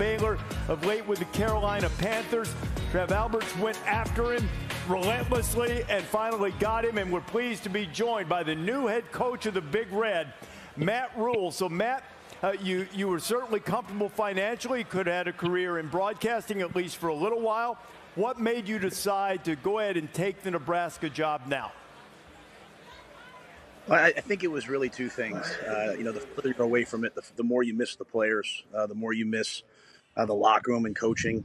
Baylor, of late with the Carolina Panthers. Trev Alberts went after him relentlessly and finally got him, and we're pleased to be joined by the new head coach of the Big Red, Matt Rhule. So, Matt, you were certainly comfortable financially. You could have had a career in broadcasting, at least for a little while. What made you decide to go ahead and take the Nebraska job now? Well, I think it was really two things. The further you're away from it, the more you miss the players, the more you miss the locker room and coaching.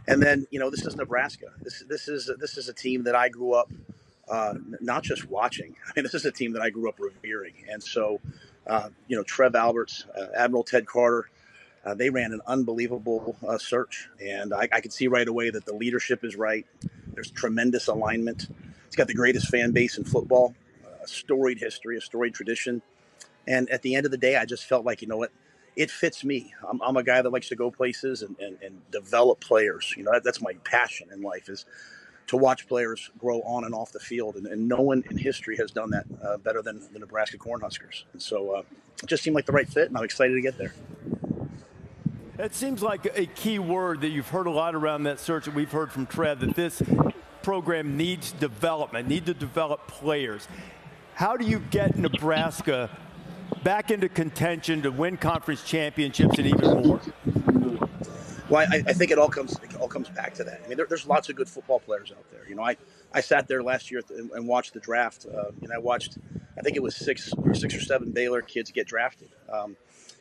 And then, this is Nebraska. This is a team that I grew up not just watching. I mean, this is a team that I grew up revering. And so, Trev Alberts, Admiral Ted Carter, they ran an unbelievable search. And I could see right away that the leadership is right. There's tremendous alignment. It's got the greatest fan base in football, a storied history, a storied tradition. And at the end of the day, I just felt like, it fits me. I'm a guy that likes to go places and develop players. That's my passion in life, is to watch players grow on and off the field. And no one in history has done that better than the Nebraska Cornhuskers. And so it just seemed like the right fit, and I'm excited to get there. It seems like a key word that you've heard a lot around that search that we've heard from Trev, that this program needs development, need to develop players. How do you get Nebraska back into contention to win conference championships and even more? Well, I think it all comes back to that. I mean, there's lots of good football players out there. I sat there last year and watched the draft. And I watched, I think it was six or seven Baylor kids get drafted.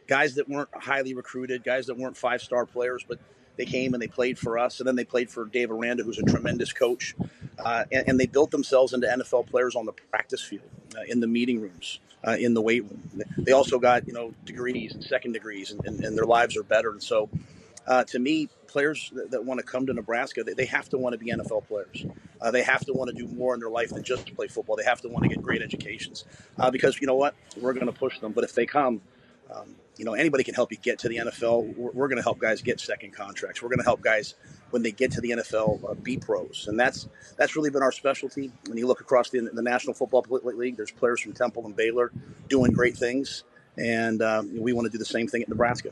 Guys that weren't highly recruited, guys that weren't five-star players, but they came and they played for us. And then they played for Dave Aranda, who's a tremendous coach. And they built themselves into NFL players on the practice field, in the meeting rooms, in the weight room. They also got, degrees and second degrees, and their lives are better. And so, to me, players that want to come to Nebraska, they have to want to be NFL players. They have to want to do more in their life than just play football. They have to want to get great educations, because you know what? We're going to push them. But if they come, anybody can help you get to the NFL. We're going to help guys get second contracts. We're going to help guys, when they get to the NFL, be pros. And that's really been our specialty. When you look across the National Football League, there's players from Temple and Baylor doing great things. And we want to do the same thing at Nebraska.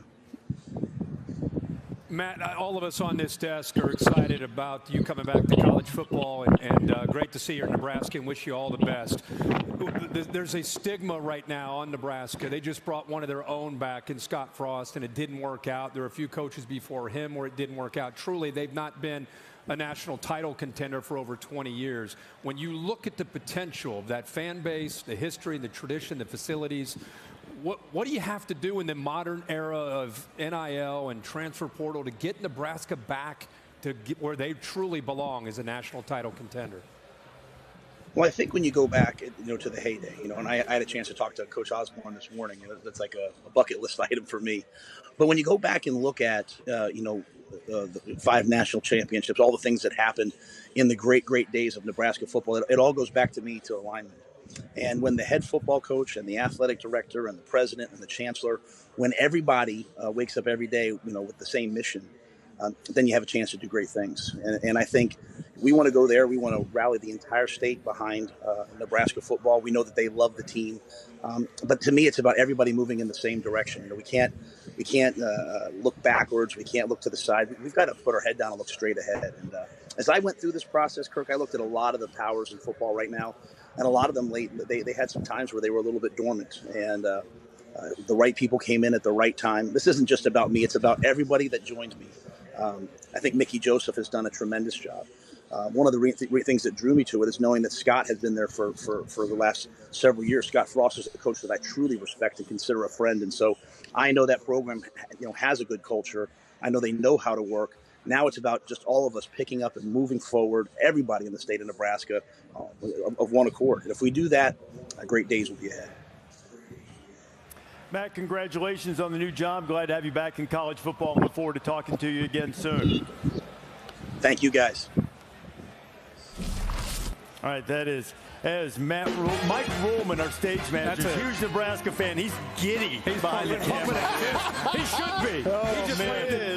Matt, all of us on this desk are excited about you coming back to college football, and great to see you in Nebraska, and wish you all the best. There's a stigma right now on Nebraska. They just brought one of their own back in Scott Frost, and it didn't work out. There were a few coaches before him where it didn't work out. Truly, they've not been a national title contender for over 20 years. When you look at the potential of that fan base, the history, the tradition, the facilities, what do you have to do in the modern era of NIL and transfer portal to get Nebraska back to where they truly belong as a national title contender? Well, I think when you go back, to the heyday, and I had a chance to talk to Coach Osborne this morning. That's like a bucket list item for me. But when you go back and look at, the 5 national championships, all the things that happened in the great, great days of Nebraska football, it all goes back to me, to alignment. And when the head football coach and the athletic director and the president and the chancellor, when everybody wakes up every day, with the same mission, then you have a chance to do great things. And I think we want to go there. We want to rally the entire state behind Nebraska football. We know that they love the team. But to me, it's about everybody moving in the same direction. We can't look backwards. We can't look to the side. We've got to put our head down and look straight ahead. And as I went through this process, Kirk, I looked at a lot of the powers in football right now. And a lot of them they had some times where they were a little bit dormant, and the right people came in at the right time. This isn't just about me; it's about everybody that joined me. I think Mickey Joseph has done a tremendous job. One of the things that drew me to it is knowing that Scott has been there for the last several years. Scott Frost is a coach that I truly respect and consider a friend, and so I know that program, has a good culture. I know they know how to work. Now it's about just all of us picking up and moving forward, everybody in the state of Nebraska, of one accord. And if we do that, great days will be ahead. Matt, congratulations on the new job. Glad to have you back in college football. Look forward to talking to you again soon. Thank you, guys. All right, that is Matt Rhule. Mike Ruhlman, our stage manager, huge Nebraska fan. He's giddy behind the camera. He should be. Oh,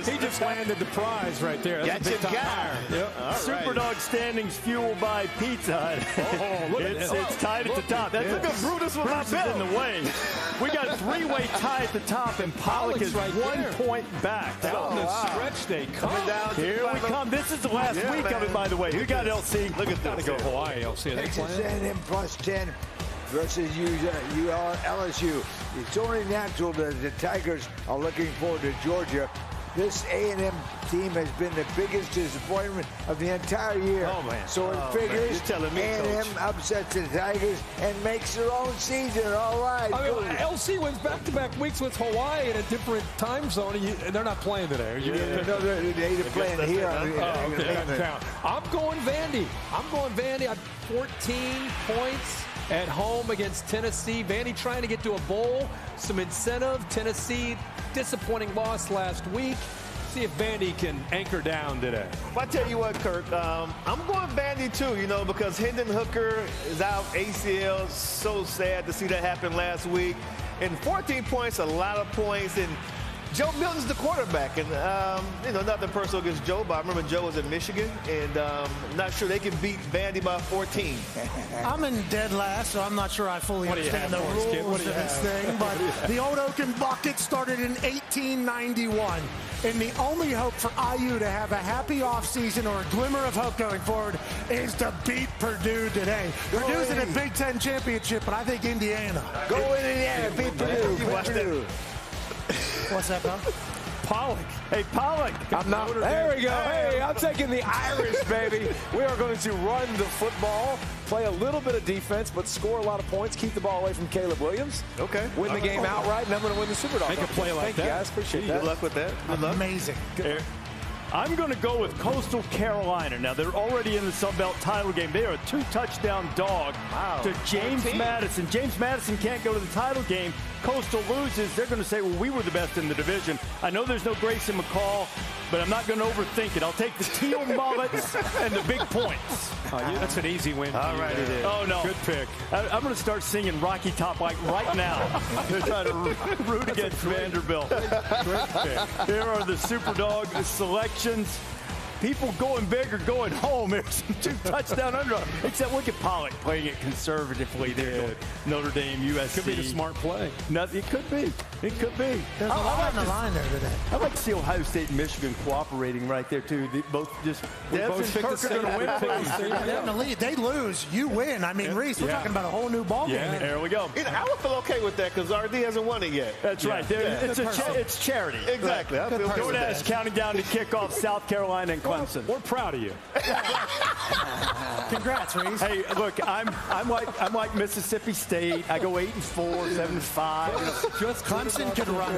he just just landed the prize right there. That's That's a guy. Yep. Superdog standings fueled by Pizza Hut. Look at that. It's tied at the top. That's Look at Brutus with my Brutus is belt. in the way. We got a three-way tie at the top, and Pollock is right 1 there. point back. Down the stretch they come. Here we come. This is the last week of it, by the way. Who got LC? Look at that. Go Hawaii, LC. Are they Texas playing? A&M plus 10 versus LSU. It's only natural that the Tigers are looking forward to Georgia. This A&M team has been the biggest disappointment of the entire year. Oh, man. So it Oh, man. figures You're telling me, A&M Coach. upsets the Tigers and makes their own season. All right. I mean, good. LC wins back-to-back weeks with Hawaii in a different time zone, and they're not playing today. No, they're playing here. Oh, okay. Doesn't count. I'm going Vandy. I'm 14 points at home against Tennessee. Vandy trying to get to a bowl. Some incentive. Tennessee, disappointing loss last week. See if Vandy can anchor down today. I tell you what, Kirk, I'm going Vandy too, because Hendon Hooker is out ACL. So sad to see that happen last week. And 14 points, a lot of points. And Joe Milton's the quarterback. And, nothing personal against Joe, but I remember Joe was in Michigan. And not sure they can beat Vandy by 14. I'm in dead last, so I'm not sure I fully What do you understand the have for us, kid? What rules do of you this have? thing. But the Old Oaken Bucket started in 1891. And the only hope for IU to have a happy offseason or a glimmer of hope going forward is to beat Purdue today. Purdue's in a Big Ten championship, but I think Indiana. Go in Indiana. Beat Purdue. You watch that. Purdue. What's that, Bob? Pollock. Hey, Pollock. I'm not. There we go. Hey, I'm taking the Irish, baby. We are going to run the football, play a little bit of defense, but score a lot of points, keep the ball away from Caleb Williams. Okay. Win the game outright, and I'm going to win the Superdog. Make a play like Thank you, that. guys. Appreciate that. Good luck with that. Good luck. Amazing. I'm going to go with Coastal Carolina. Now, they're already in the Sun Belt title game. They are a 2-touchdown dog to James 14. Madison. James Madison can't go to the title game. Coastal loses. They're going to say, well, we were the best in the division. I know there's no Grayson McCall, but I'm not going to overthink it. I'll take the teal mullets and the big points. That's an easy win. All right, it is. Oh, no. Good pick. I'm going to start singing Rocky Top like right now. They're trying to root against Vanderbilt. Great pick. Here are the Superdog selections. People going big or going home. There's some 2-touchdown under. Except look at Pollock playing it conservatively there. Notre Dame, USC. Could be the smart play. No, it could be. It could be. There's a lot on the line there today. I like to see Ohio State and Michigan cooperating right there, too. They both just both picked the same- going to win. They're in the lead. They lose. You win. I mean, Reese, we're Yeah. talking about a whole new ball game. Yeah, there we go. I would feel okay with that because RD hasn't won it yet. That's right. It's charity. Exactly. I feel good with DoorDash that. counting down to kick off South Carolina and Clemson. We're proud of you. Congrats, Reese. Hey, look, I'm like Mississippi State. I go 8-4, 7-5. Just Clemson could run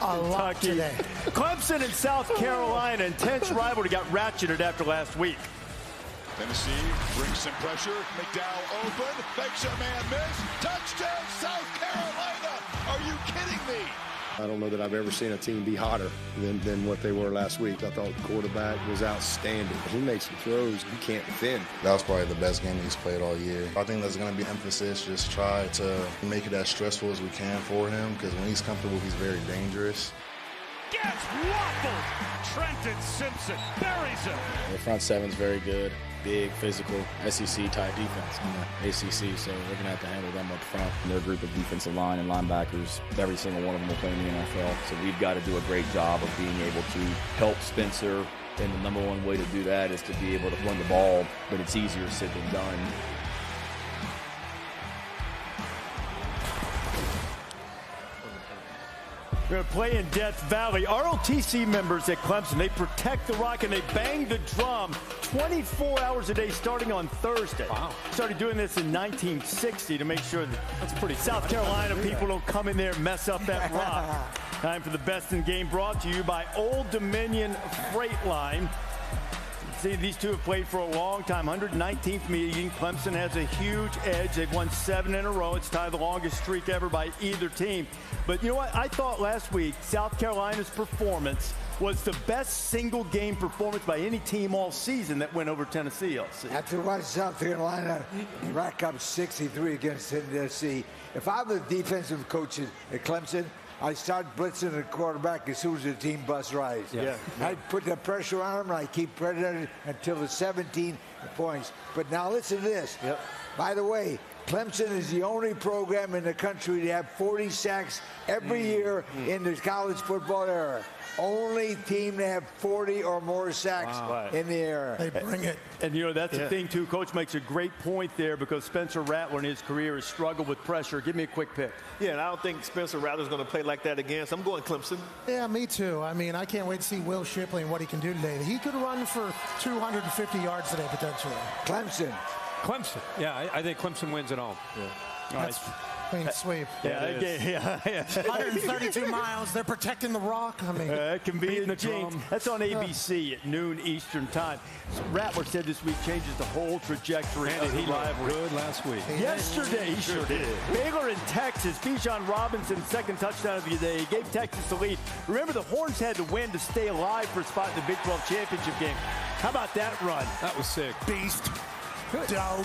a lot Kentucky. today. Clemson and South Carolina, intense rivalry, got ratcheted after last week. Tennessee brings some pressure. McDowell open, makes a man miss. Touchdown, South Carolina! Are you kidding me? I don't know that I've ever seen a team be hotter than what they were last week. I thought the quarterback was outstanding. He made some throws you can't defend. That was probably the best game he's played all year. I think there's going to be emphasis, just try to make it as stressful as we can for him, because when he's comfortable, he's very dangerous. Gets waffled! Trenton Simpson buries him. The front seven's very good, big, physical, SEC-type defense in the ACC, so we're going to have to handle them up front. And their group of defensive line and linebackers, every single one of them will play in the NFL, so we've got to do a great job of being able to help Spencer, and the number one way to do that is to be able to run the ball, but it's easier said than done. We're going to play in Death Valley. ROTC members at Clemson, they protect the rock and they bang the drum 24 hours a day starting on Thursday. Wow. Started doing this in 1960 to make sure that's pretty South Carolina people don't come in there and mess up that rock. Time for the best in game, brought to you by Old Dominion Freight Line. See, these two have played for a long time. 119th meeting. Clemson has a huge edge. They've won 7 in a row. It's tied the longest streak ever by either team. But you know what? I thought last week South Carolina's performance was the best single game performance by any team all season that went over Tennessee. LC. After watching South Carolina rack up 63 against Tennessee, if I'm the defensive coach at Clemson, I start blitzing the quarterback as soon as the team bus rise. I put the pressure on him, and I keep pressing until the 17 points. But now listen to this. By the way, Clemson is the only program in the country to have 40 sacks every year in the college football era. Only team to have 40 or more sacks in the era. They bring it. And, you know, that's the thing, too. Coach makes a great point there because Spencer Rattler in his career has struggled with pressure. Give me a quick pick. Yeah, and I don't think Spencer Rattler's going to play like that again, so I'm going Clemson. Yeah, me too. I mean, I can't wait to see Will Shipley and what he can do today. He could run for 250 yards today, potentially. Clemson. Yeah, I think Clemson wins at home. That's clean sweep. 132 miles. They're protecting the rock. I mean, it can be in the jinx. That's on ABC at noon Eastern time. Rattler said this week changes the whole trajectory of the rivalry. Good last week. Yesterday, he sure did. Baylor in Texas. Bijan Robinson's second touchdown of the day. He gave Texas the lead. Remember, the Horns had to win to stay alive for a spot in the Big 12 championship game. How about that run? That was sick. beast. Dog.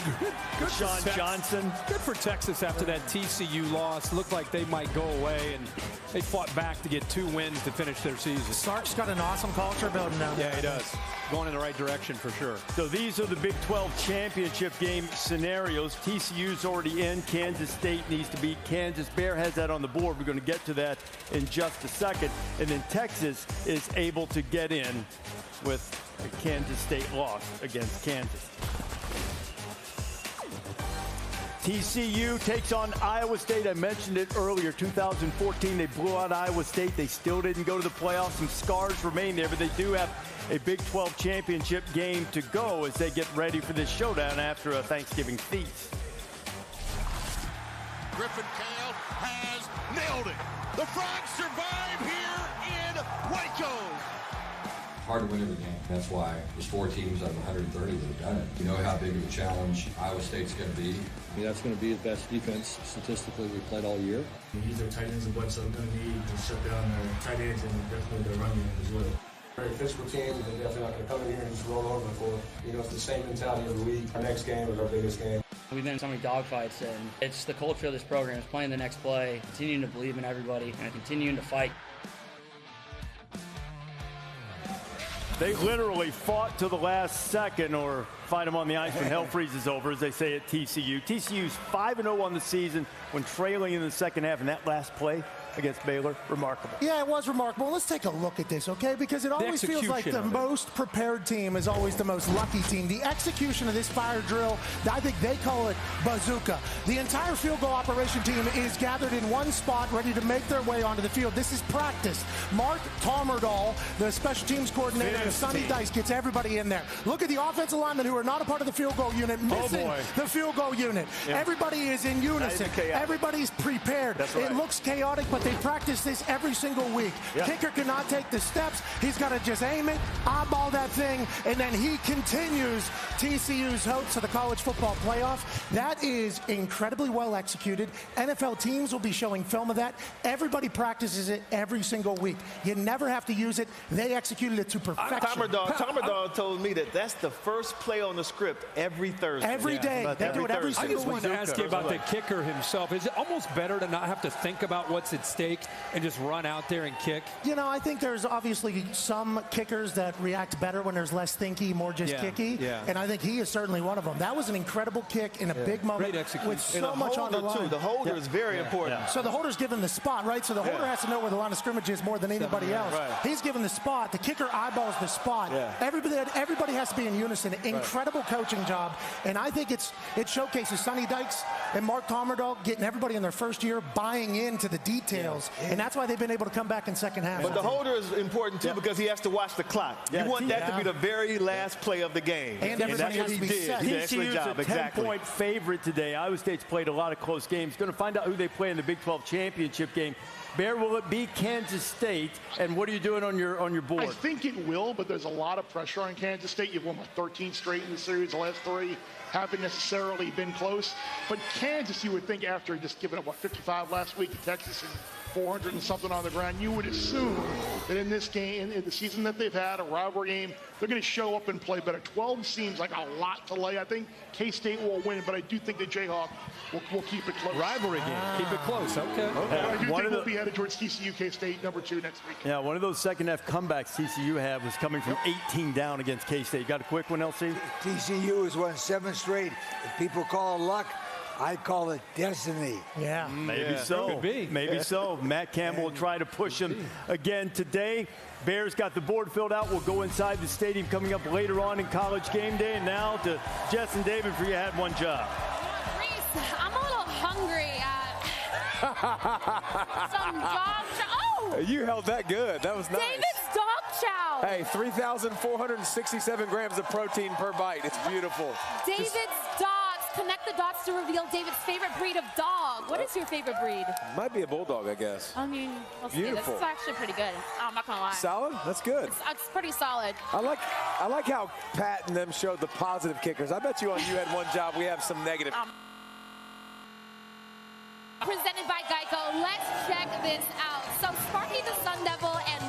Good Sean Johnson. Good for Texas after that TCU loss. Looked like they might go away, and they fought back to get 2 wins to finish their season. Sark's got an awesome culture building down there. Yeah, he does. Going in the right direction for sure. So these are the Big 12 championship game scenarios. TCU's already in. Kansas State needs to beat Kansas. Bear has that on the board. We're going to get to that in just a second. And then Texas is able to get in with a Kansas State loss against Kansas. TCU takes on Iowa State. I mentioned it earlier. 2014, they blew out Iowa State. They still didn't go to the playoffs. Some scars remain there, but they do have a Big 12 championship game to go as they get ready for this showdown after a Thanksgiving feast. Griffin Kale has nailed it. The Frogs survive here in Waco. Hard to win every game. That's why there's 4 teams out of 130 that have done it. You know how big of a challenge Iowa State's going to be. I mean, that's going to be his best defense statistically we played all year. Use their tight ends a bunch, so they're going to need to shut down their tight ends and definitely their running game as well. Very physical team, and they're definitely not going to come in here and just roll over for. You know, it's the same mentality every week. Our next game is our biggest game. We've been in so many dogfights, and it's the culture of this program. It's playing the next play, continuing to believe in everybody, and continuing to fight. They literally fought to the last second, or fight them on the ice when hell freezes over, as they say at TCU. TCU's 5-0 on the season when trailing in the second half, and that last play against Baylor, remarkable. Yeah, it was remarkable. Let's take a look at this, okay? Because it always feels like the most prepared team is always the most lucky team. The execution of this fire drill, I think they call it bazooka. The entire field goal operation team is gathered in one spot, ready to make their way onto the field. This is practice. Mark Tommerdahl, the special teams coordinator, and Sonny Dice gets everybody in there. Look at the offensive linemen who are not a part of the field goal unit, missing the field goal unit. Yeah. Everybody is in unison. Everybody's prepared. Right. It looks chaotic, but they practice this every single week. Yeah. Kicker cannot take the steps. He's got to just aim it, eyeball that thing, and then he continues TCU's hopes of the college football playoff. That is incredibly well executed. NFL teams will be showing film of that. Everybody practices it every single week. You never have to use it. They executed it to perfection. Tommerdahl told me that that's the first play on the script every Thursday. Every day. They do it every single week. I just wanted to ask you about the kicker himself. Is it almost better to not have to think about what's at stake and just run out there and kick? You know, I think there's obviously some kickers that react better when there's less thinky, more just kicky. Yeah. And I think he is certainly one of them. That was an incredible kick in a big moment. Great execution. With so much on the line. The holder is very important. Yeah. So the holder's given the spot, right? So the holder has to know where the line of scrimmage is more than anybody else. Right. He's given the spot. The kicker eyeballs the spot. Yeah. Everybody has to be in unison. Incredible coaching job. And I think it showcases Sonny Dykes and Mark Tommerdahl getting everybody in their first year buying into the details. Yeah. And that's why they've been able to come back in second half. But the holder is important, too, because he has to watch the clock. You want that to be the very last play of the game. And everybody has to be set. TCU's a 10-point favorite today. Iowa State's played a lot of close games. Going to find out who they play in the Big 12 championship game. Bear, will it be Kansas State? And what are you doing on your board? I think it will, but there's a lot of pressure on Kansas State. You've won 13 straight in the series. The last 3 haven't necessarily been close. But Kansas, you would think after just giving up, 55 last week to Texas and 400 and something on the ground. You would assume that in this game, in the season that they've had, a rivalry game, they're going to show up and play better. 12 seems like a lot to lay. I think K-State will win, but I do think the Jayhawks will keep it close. Rivalry game. Keep it close. Okay. I do think we'll be headed towards TCU K-State #2 next week. Yeah, one of those second half comebacks TCU had was coming from 18 down against K-State. You got a quick one, LC? TCU has won 7 straight. If people call it luck, I call it destiny. Yeah. Maybe so. Could be. Maybe so. Matt Campbell will try to push him again today. Bears got the board filled out. We'll go inside the stadium coming up later on in College Game Day. And now to Jess and David for You Had One Job. Reese, I'm a little hungry. Some dog chow. Oh! You held that good. That was nice. David's dog chow. Hey, 3,467 grams of protein per bite. It's beautiful. David's dots. Connect the dots to reveal David's favorite breed of dog. What is your favorite breed? Might be a bulldog, I guess. I mean, we'll see. This Beautiful. is actually pretty good. I'm not gonna lie. Solid? That's good. It's pretty solid. I like how Pat and them showed the positive kickers. I bet you on You Had One Job, we have some negative. Presented by Geico. Let's check this out. So Sparky the Sun Devil and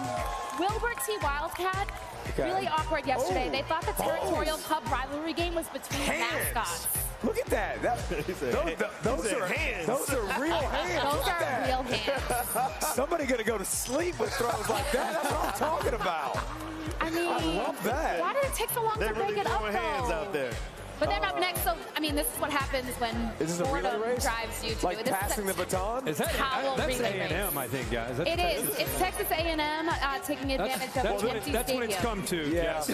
Wilbur T. Wildcat, really awkward yesterday. They thought the territorial pub rivalry game was between the mascots. Look at that. Those are hands. Those are real hands. Those are real hands. Somebody gonna go to sleep with throws like that. That's what I'm talking about. I mean, I love that. Why did it take so long to break it up, though? Hands out there. But then up next, so, I mean, this is what happens when Is this a relay race? drives you to like do it. This passing the baton? Is that Towel that's relay A&M, I think, guys. It is. It's Texas A&M taking advantage of the empty That's what it's stadium. come to. Yeah. Yes,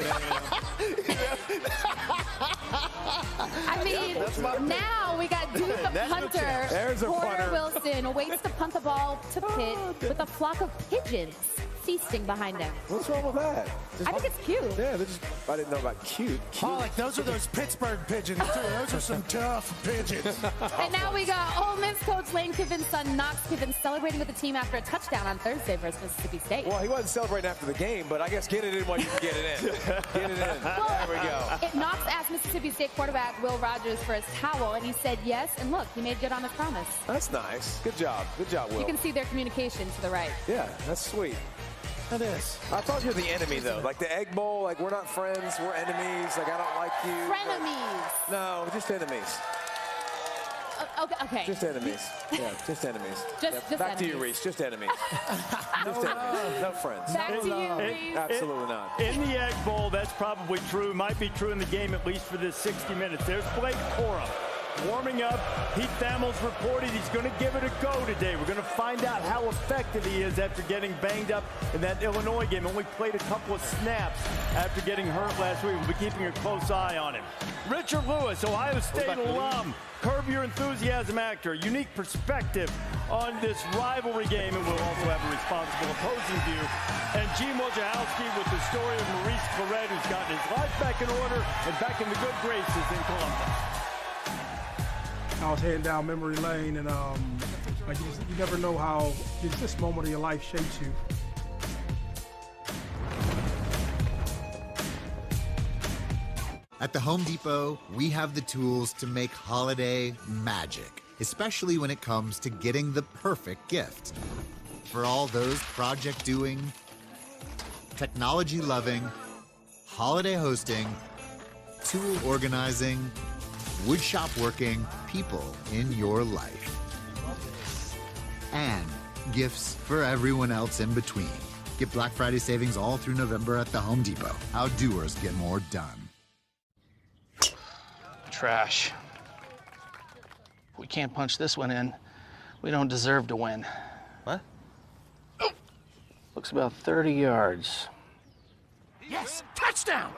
I mean, now we got Duke the punter. There's a Porter punter. Wilson awaits to punt the ball to Pitt with a flock of pigeons feasting behind him. What's wrong with that? I think it's cute. Yeah, I didn't know about cute. Oh, like those are those Pittsburgh pigeons, too. Those are some tough pigeons. And now we got Ole Miss coach Lane Kiffin's son, Knox Kiffin, celebrating with the team after a touchdown on Thursday versus Mississippi State. Well, he wasn't celebrating after the game, but I guess get it in while you can get it in. Get it in. Well, there we go. Knox asked Mississippi State quarterback Will Rogers for his towel, and he said yes. And look, he made good on his promise. That's nice. Good job. Good job, Will. You can see their communication to the right. Yeah, that's sweet. That is. I thought you were the enemy, though. Like the Egg Bowl, like we're not friends, we're enemies. Like I don't like you. Frenemies. No, just enemies. Okay. Just enemies. Yeah, just enemies. Just Back to you, enemies. Reese. Just enemies. Just enemies. No friends. Back to you, Reese. Absolutely not. In the Egg Bowl, that's probably true. Might be true in the game, at least for this 60 minutes. There's Blake Corum warming up. Heath Thamels reported he's going to give it a go today. We're going to find out how effective he is after getting banged up in that Illinois game. Only played a couple of snaps after getting hurt last week. We'll be keeping a close eye on him. Richard Lewis, Ohio State alum, Curb Your Enthusiasm actor, unique perspective on this rivalry game, and we'll also have a responsible opposing view. And Gene Wojciechowski with the story of Maurice Clarett, who's gotten his life back in order and back in the good graces in Columbus. I was heading down memory lane, and like you never know how this moment of your life shapes you. At the Home Depot, we have the tools to make holiday magic, especially when it comes to getting the perfect gift. For all those project-doing, technology-loving, holiday hosting, tool organizing, woodshop working people in your life. And gifts for everyone else in between. Get Black Friday savings all through November at the Home Depot. How doers get more done. Trash. If we can't punch this one in, we don't deserve to win. What? Oh. Looks about 30 yards. Yes, touchdown!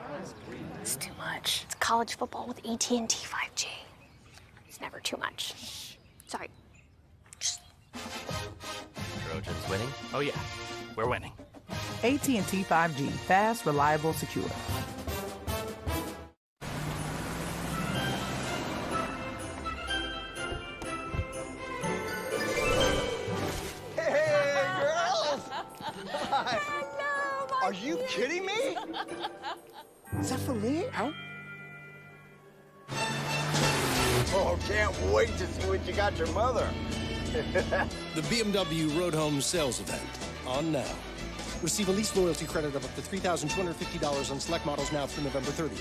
It's too much. It's college football with AT&T 5G. It's never too much. Sorry. Trojans winning? Oh yeah, we're winning. AT&T 5G, fast, reliable, secure. Hey, girls! Hi. Are you kidding me? Is that for me? Oh, can't wait to see what you got your mother. The BMW Road Home Sales Event. On now. Receive a lease loyalty credit of up to $3,250 on select models now through November 30th.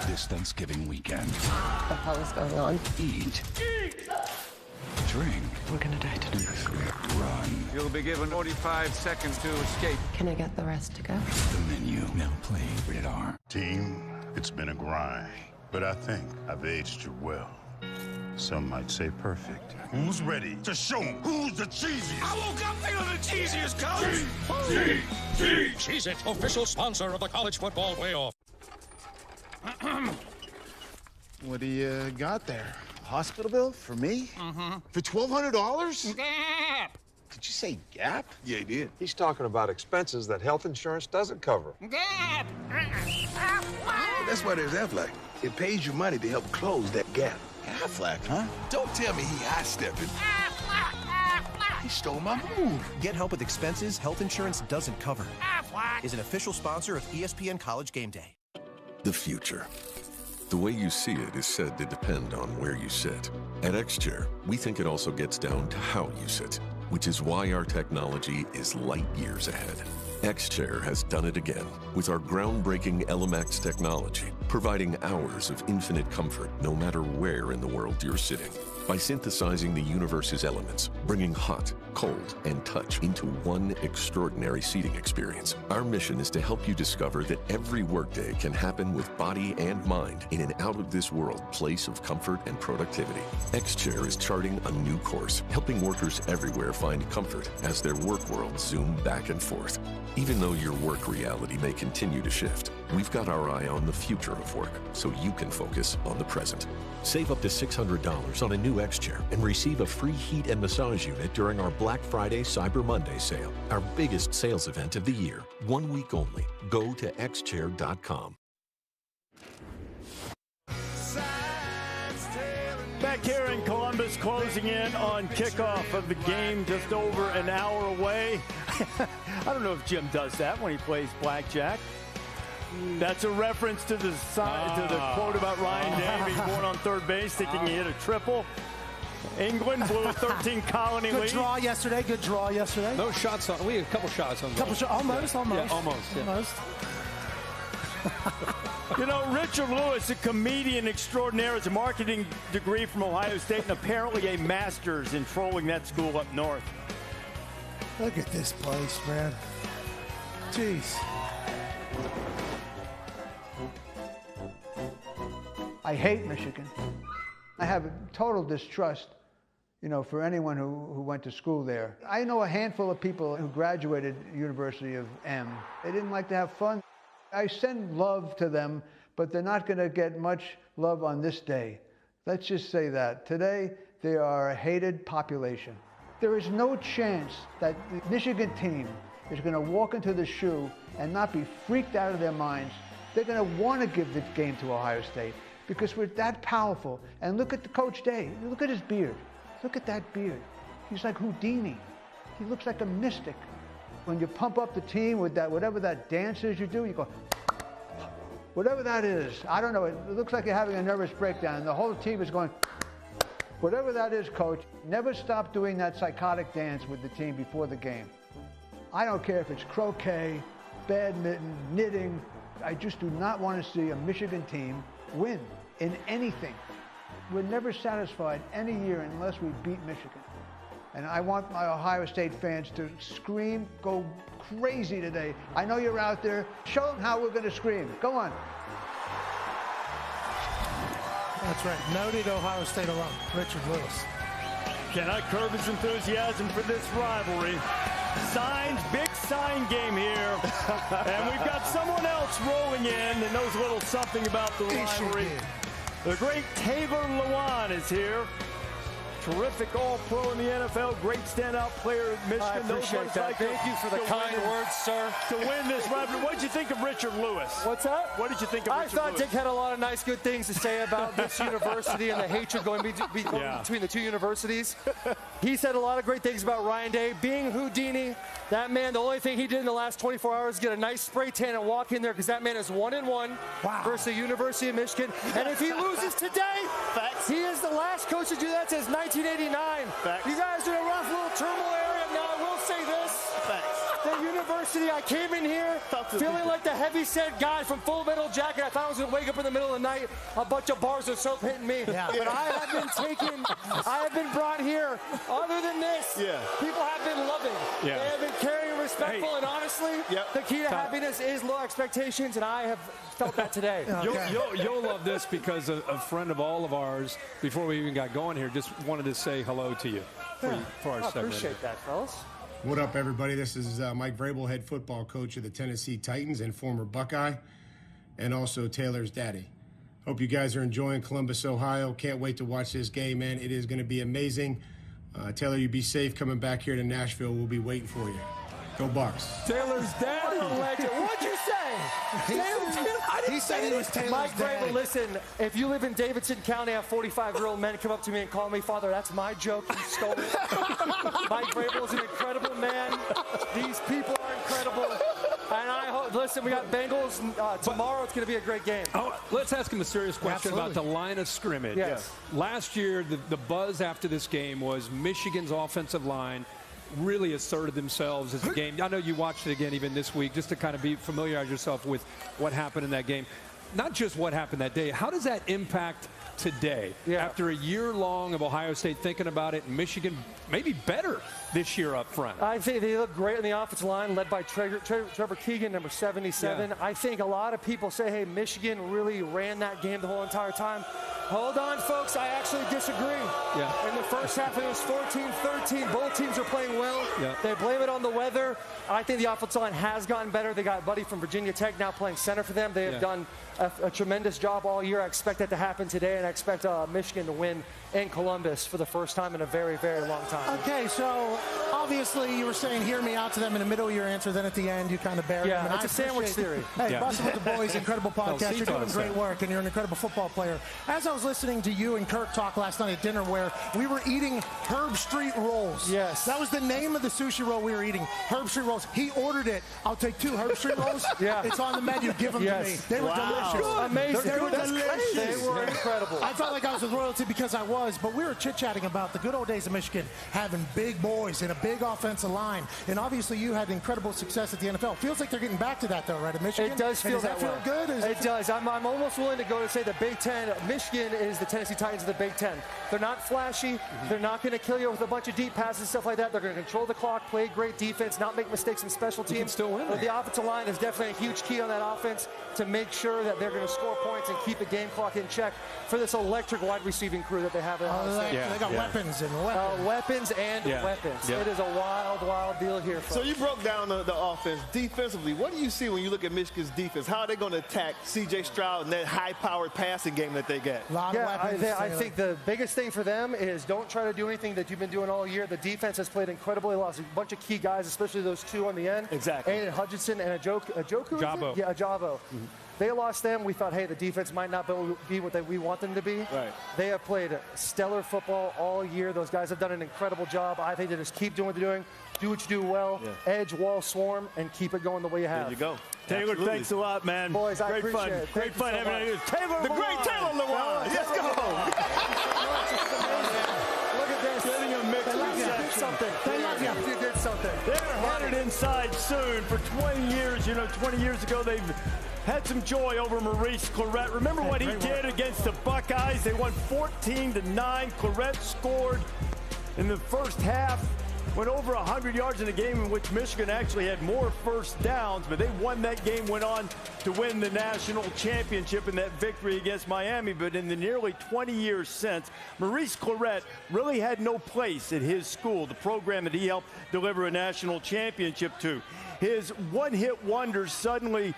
This Thanksgiving weekend. What the hell is going on? Eat. Drink. We're gonna die tonight. Run. You'll be given 45 seconds to escape. Can I get the rest to go? The menu. Now playing rated R. Team, it's been a grind, but I think I've aged you well. Some might say perfect. Who's ready to show 'em who's the cheesiest? I woke up feeling the cheesiest, coach. Cheez-It, official sponsor of the college football playoff. What do you got there? A hospital bill for me? Mm-hmm. For $1,200? Did you say Gap? Yeah, he did. He's talking about expenses that health insurance doesn't cover. That's why there's Aflac. It pays you money to help close that gap. Aflac, huh? Don't tell me he high-stepping. He stole my move. Get help with expenses health insurance doesn't cover. Aflac is an official sponsor of ESPN College Game Day. The future. The way you see it is said to depend on where you sit. At X-Chair, we think it also gets down to how you sit, which is why our technology is light years ahead. X-Chair has done it again with our groundbreaking LMX technology, providing hours of infinite comfort no matter where in the world you're sitting. By synthesizing the universe's elements, bringing hot, cold, and touch into one extraordinary seating experience, our mission is to help you discover that every workday can happen with body and mind in an out-of-this-world place of comfort and productivity. X-Chair is charting a new course, helping workers everywhere find comfort as their work worlds zoom back and forth. Even though your work reality may continue to shift, we've got our eye on the future of work so you can focus on the present. Save up to $600 on a new X-Chair and receive a free heat and massage unit during our Black Friday Cyber Monday sale, our biggest sales event of the year. 1 week only. Go to xchair.com. Back here in Columbus, closing in on kickoff of the game, just over an hour away. I don't know if Jim does that when he plays blackjack. That's a reference to the quote about Ryan Day being born on third base, thinking he hit a triple. England blew a 13 colony lead. Good draw yesterday. Good draw yesterday. No shots on. We had a couple shots on. Almost. Yeah, almost. Yeah. Almost. You know, Richard Lewis, a comedian extraordinaire, has a marketing degree from Ohio State and apparently a master's in trolling that school up north. Look at this place, man. Jeez. I hate Michigan. I have a total distrust, for anyone who went to school there. I know a handful of people who graduated University of M. They didn't like to have fun. I send love to them, but they're not going to get much love on this day. Let's just say that. Today, they are a hated population. There is no chance that the Michigan team is going to walk into the shoe and not be freaked out of their minds. They're going to want to give the game to Ohio State because we're that powerful. And look at the Coach Day. Look at his beard. Look at that beard. He's like Houdini. He looks like a mystic. When you pump up the team with that, whatever that dance is you do, you go, whatever that is, I don't know, it looks like you're having a nervous breakdown. The whole team is going, whatever that is, Coach, never stop doing that psychotic dance with the team before the game. I don't care if it's croquet, badminton, knitting. I just do not want to see a Michigan team win in anything. We're never satisfied any year unless we beat Michigan. And I want my Ohio State fans to scream, go crazy today. I know you're out there. Show them how we're going to scream. Go on. That's right. Noted Ohio State alum, Richard Lewis. Cannot curb his enthusiasm for this rivalry. Signs, big sign game here. And we've got someone else rolling in that knows a little something about the rivalry. The great Taylor Lewan is here. terrific All-Pro in the NFL, great standout player at Michigan. I appreciate that. Thank you for the kind words, sir. To win this rivalry. What did you think of Richard Lewis? What's that? What did you think of Richard Lewis? I thought Dick had a lot of nice, good things to say about this university and the hatred going between the two universities. He said a lot of great things about Ryan Day. Being Houdini, that man, the only thing he did in the last 24 hours is get a nice spray tan and walk in there because that man is 1-1 versus the University of Michigan. And if he loses today, he is the last coach to do that since 1989. You guys are in a rough little turmoil area. Now, I will say this. The university, I came in here feeling like the heavy-set guy from Full Metal Jacket. I thought I was going to wake up in the middle of the night, a bunch of bars of soap hitting me. But I have been brought here. Other than this, people have been loving. They have been caring and respectful, and honestly, the key to happiness is low expectations, and I have felt that today. You'll love this because a friend of all of ours, before we even got going here, just wanted to say hello to you for our segment. I appreciate that, fellas. What up, everybody? This is Mike Vrabel, head football coach of the Tennessee Titans and former Buckeye, and also Taylor's daddy. Hope you guys are enjoying Columbus, Ohio. Can't wait to watch this game, man. It is going to be amazing. Taylor, you be safe coming back here to Nashville. We'll be waiting for you. Go Bucks. Taylor's daddy. What'd you say? He said he was Taylor's Mike daddy. Vrabel, listen, if you live in Davidson County, I have 45-year-old men come up to me and call me father. That's my joke. You stole it. Mike Vrabel is an incredible man. These people are incredible. And I hope, listen, we got Bengals tomorrow. It's going to be a great game. Oh, let's ask him a serious question about the line of scrimmage. Yes. Last year, the buzz after this game was Michigan's offensive line really asserted themselves as a game. I know you watched it again even this week just to kind of familiarize yourself with what happened in that game. Not just what happened that day. How does that impact today? After a year long of Ohio State thinking about it, Michigan maybe better this year up front. I think they look great on the offensive line, led by Trevor Keegan, number 77. I think a lot of people say, hey, Michigan really ran that game the whole entire time. Hold on, folks. I actually disagree. In the first half, it was 14-13. Both teams are playing well. They blame it on the weather. I think the offensive line has gotten better. They got a buddy from Virginia Tech now playing center for them. They have done a tremendous job all year. I expect that to happen today, and I expect Michigan to win in Columbus for the first time in a very, very long time. Okay, so obviously you were saying hear me out to them in the middle of your answer, then at the end you kind of buried them. It's a sandwich theory. Hey, Bustin' with the Boys, incredible podcast. You're doing great work, and you're an incredible football player. As I was listening to you and Kirk talk last night at dinner where we were eating Herb Street rolls. Yes. That was the name of the sushi roll we were eating, Herb Street rolls. He ordered it. I'll take 2 Herb Street rolls. It's on the menu. Give them to me. They were delicious. Amazing. They were delicious. They were incredible. I felt like I was with royalty because I was, but we were chit-chatting about the good old days of Michigan, having big boys and a big offensive line. And obviously you had incredible success at the NFL. Feels like they're getting back to that, though, right, at Michigan? It does feel that way. Does that feel good? It does. I'm almost willing to go to say the Big Ten. Michigan is the Tennessee Titans of the Big Ten. They're not flashy. They're not going to kill you with a bunch of deep passes and stuff like that. They're going to control the clock, play great defense, not make mistakes in special teams. Still win. But the offensive line is definitely a huge key on that offense to make sure that they're going to score points and keep the game clock in check for this electric wide receiving crew that they have. They got weapons and weapons. Weapons and weapons. It is a wild, wild deal here, folks. So you broke down the offense defensively. What do you see when you look at Michigan's defense? How are they going to attack C.J. Stroud and that high-powered passing game that they get? A lot of weapons. I think the biggest thing for them is don't try to do anything that you've been doing all year. The defense has played incredibly. Lost a bunch of key guys, especially those 2 on the end. Exactly. Aiden Hutchinson and Ajoku. Jabo. Yeah, Ajabo. They lost them. We thought, hey, the defense might not be what we want them to be. Right. They have played stellar football all year. Those guys have done an incredible job. I think they just keep doing what they're doing. Do what you do well. Edge, wall, swarm, and keep it going the way you have. There you go. Taylor, Absolutely. thanks a lot, man. Boys, I great appreciate fun. it. Great fun having you. Taylor, the great Taylor Lewan. Let's go. Look at this. Getting a mix You did something. They're headed inside soon. For 20 years, 20 years ago, they've had some joy over Maurice Clarett. Remember what he did against the Buckeyes? They won 14-9. Clarett scored in the first half. Went over 100 yards in a game in which Michigan actually had more first downs, but they won that game, went on to win the national championship in that victory against Miami. But in the nearly 20 years since, Maurice Clarett really had no place at his school, the program that he helped deliver a national championship to. His one-hit wonders suddenly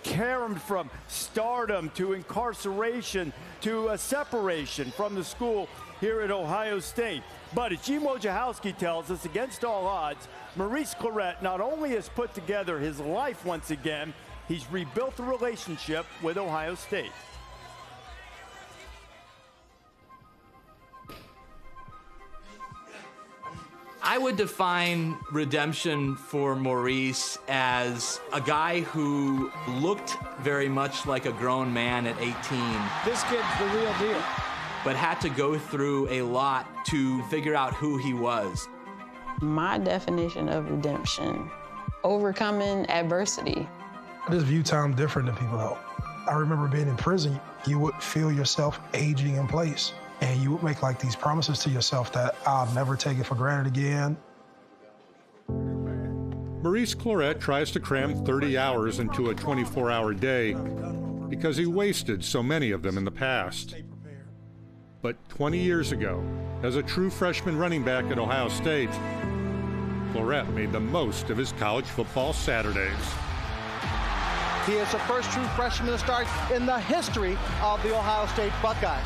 carried from stardom to incarceration to a separation from the school here at Ohio State. But as Gene Wojciechowski tells us, against all odds, Maurice Clarett not only has put together his life once again, he's rebuilt the relationship with Ohio State. I would define redemption for Maurice as a guy who looked very much like a grown man at 18. This kid's the real deal. But had to go through a lot to figure out who he was. My definition of redemption, overcoming adversity. I just view time different than people know. I remember being in prison, you would feel yourself aging in place. And you would make like these promises to yourself that I'll never take it for granted again. Maurice Clarett tries to cram 30 hours into a 24-hour day because he wasted so many of them in the past. But 20 years ago, as a true freshman running back at Ohio State, Clarett made the most of his college football Saturdays. He is the first true freshman to start in the history of the Ohio State Buckeyes.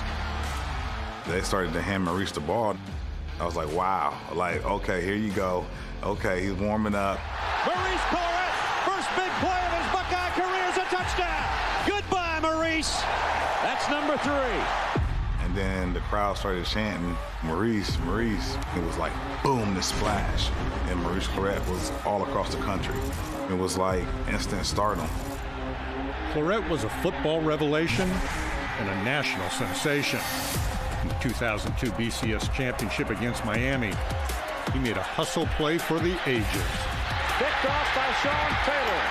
They started to hand Maurice the ball. I was like, wow, like, okay, here you go. Okay, he's warming up. Maurice Clarett, first big play of his Buckeye career is a touchdown. Goodbye, Maurice. That's number 3. And then the crowd started chanting, Maurice, Maurice. It was like, boom, this splash. And Maurice Clarett was all across the country. It was like instant stardom. Clarett was a football revelation and a national sensation. In the 2002 BCS championship against Miami, he made a hustle play for the ages. Picked off by Sean Taylor.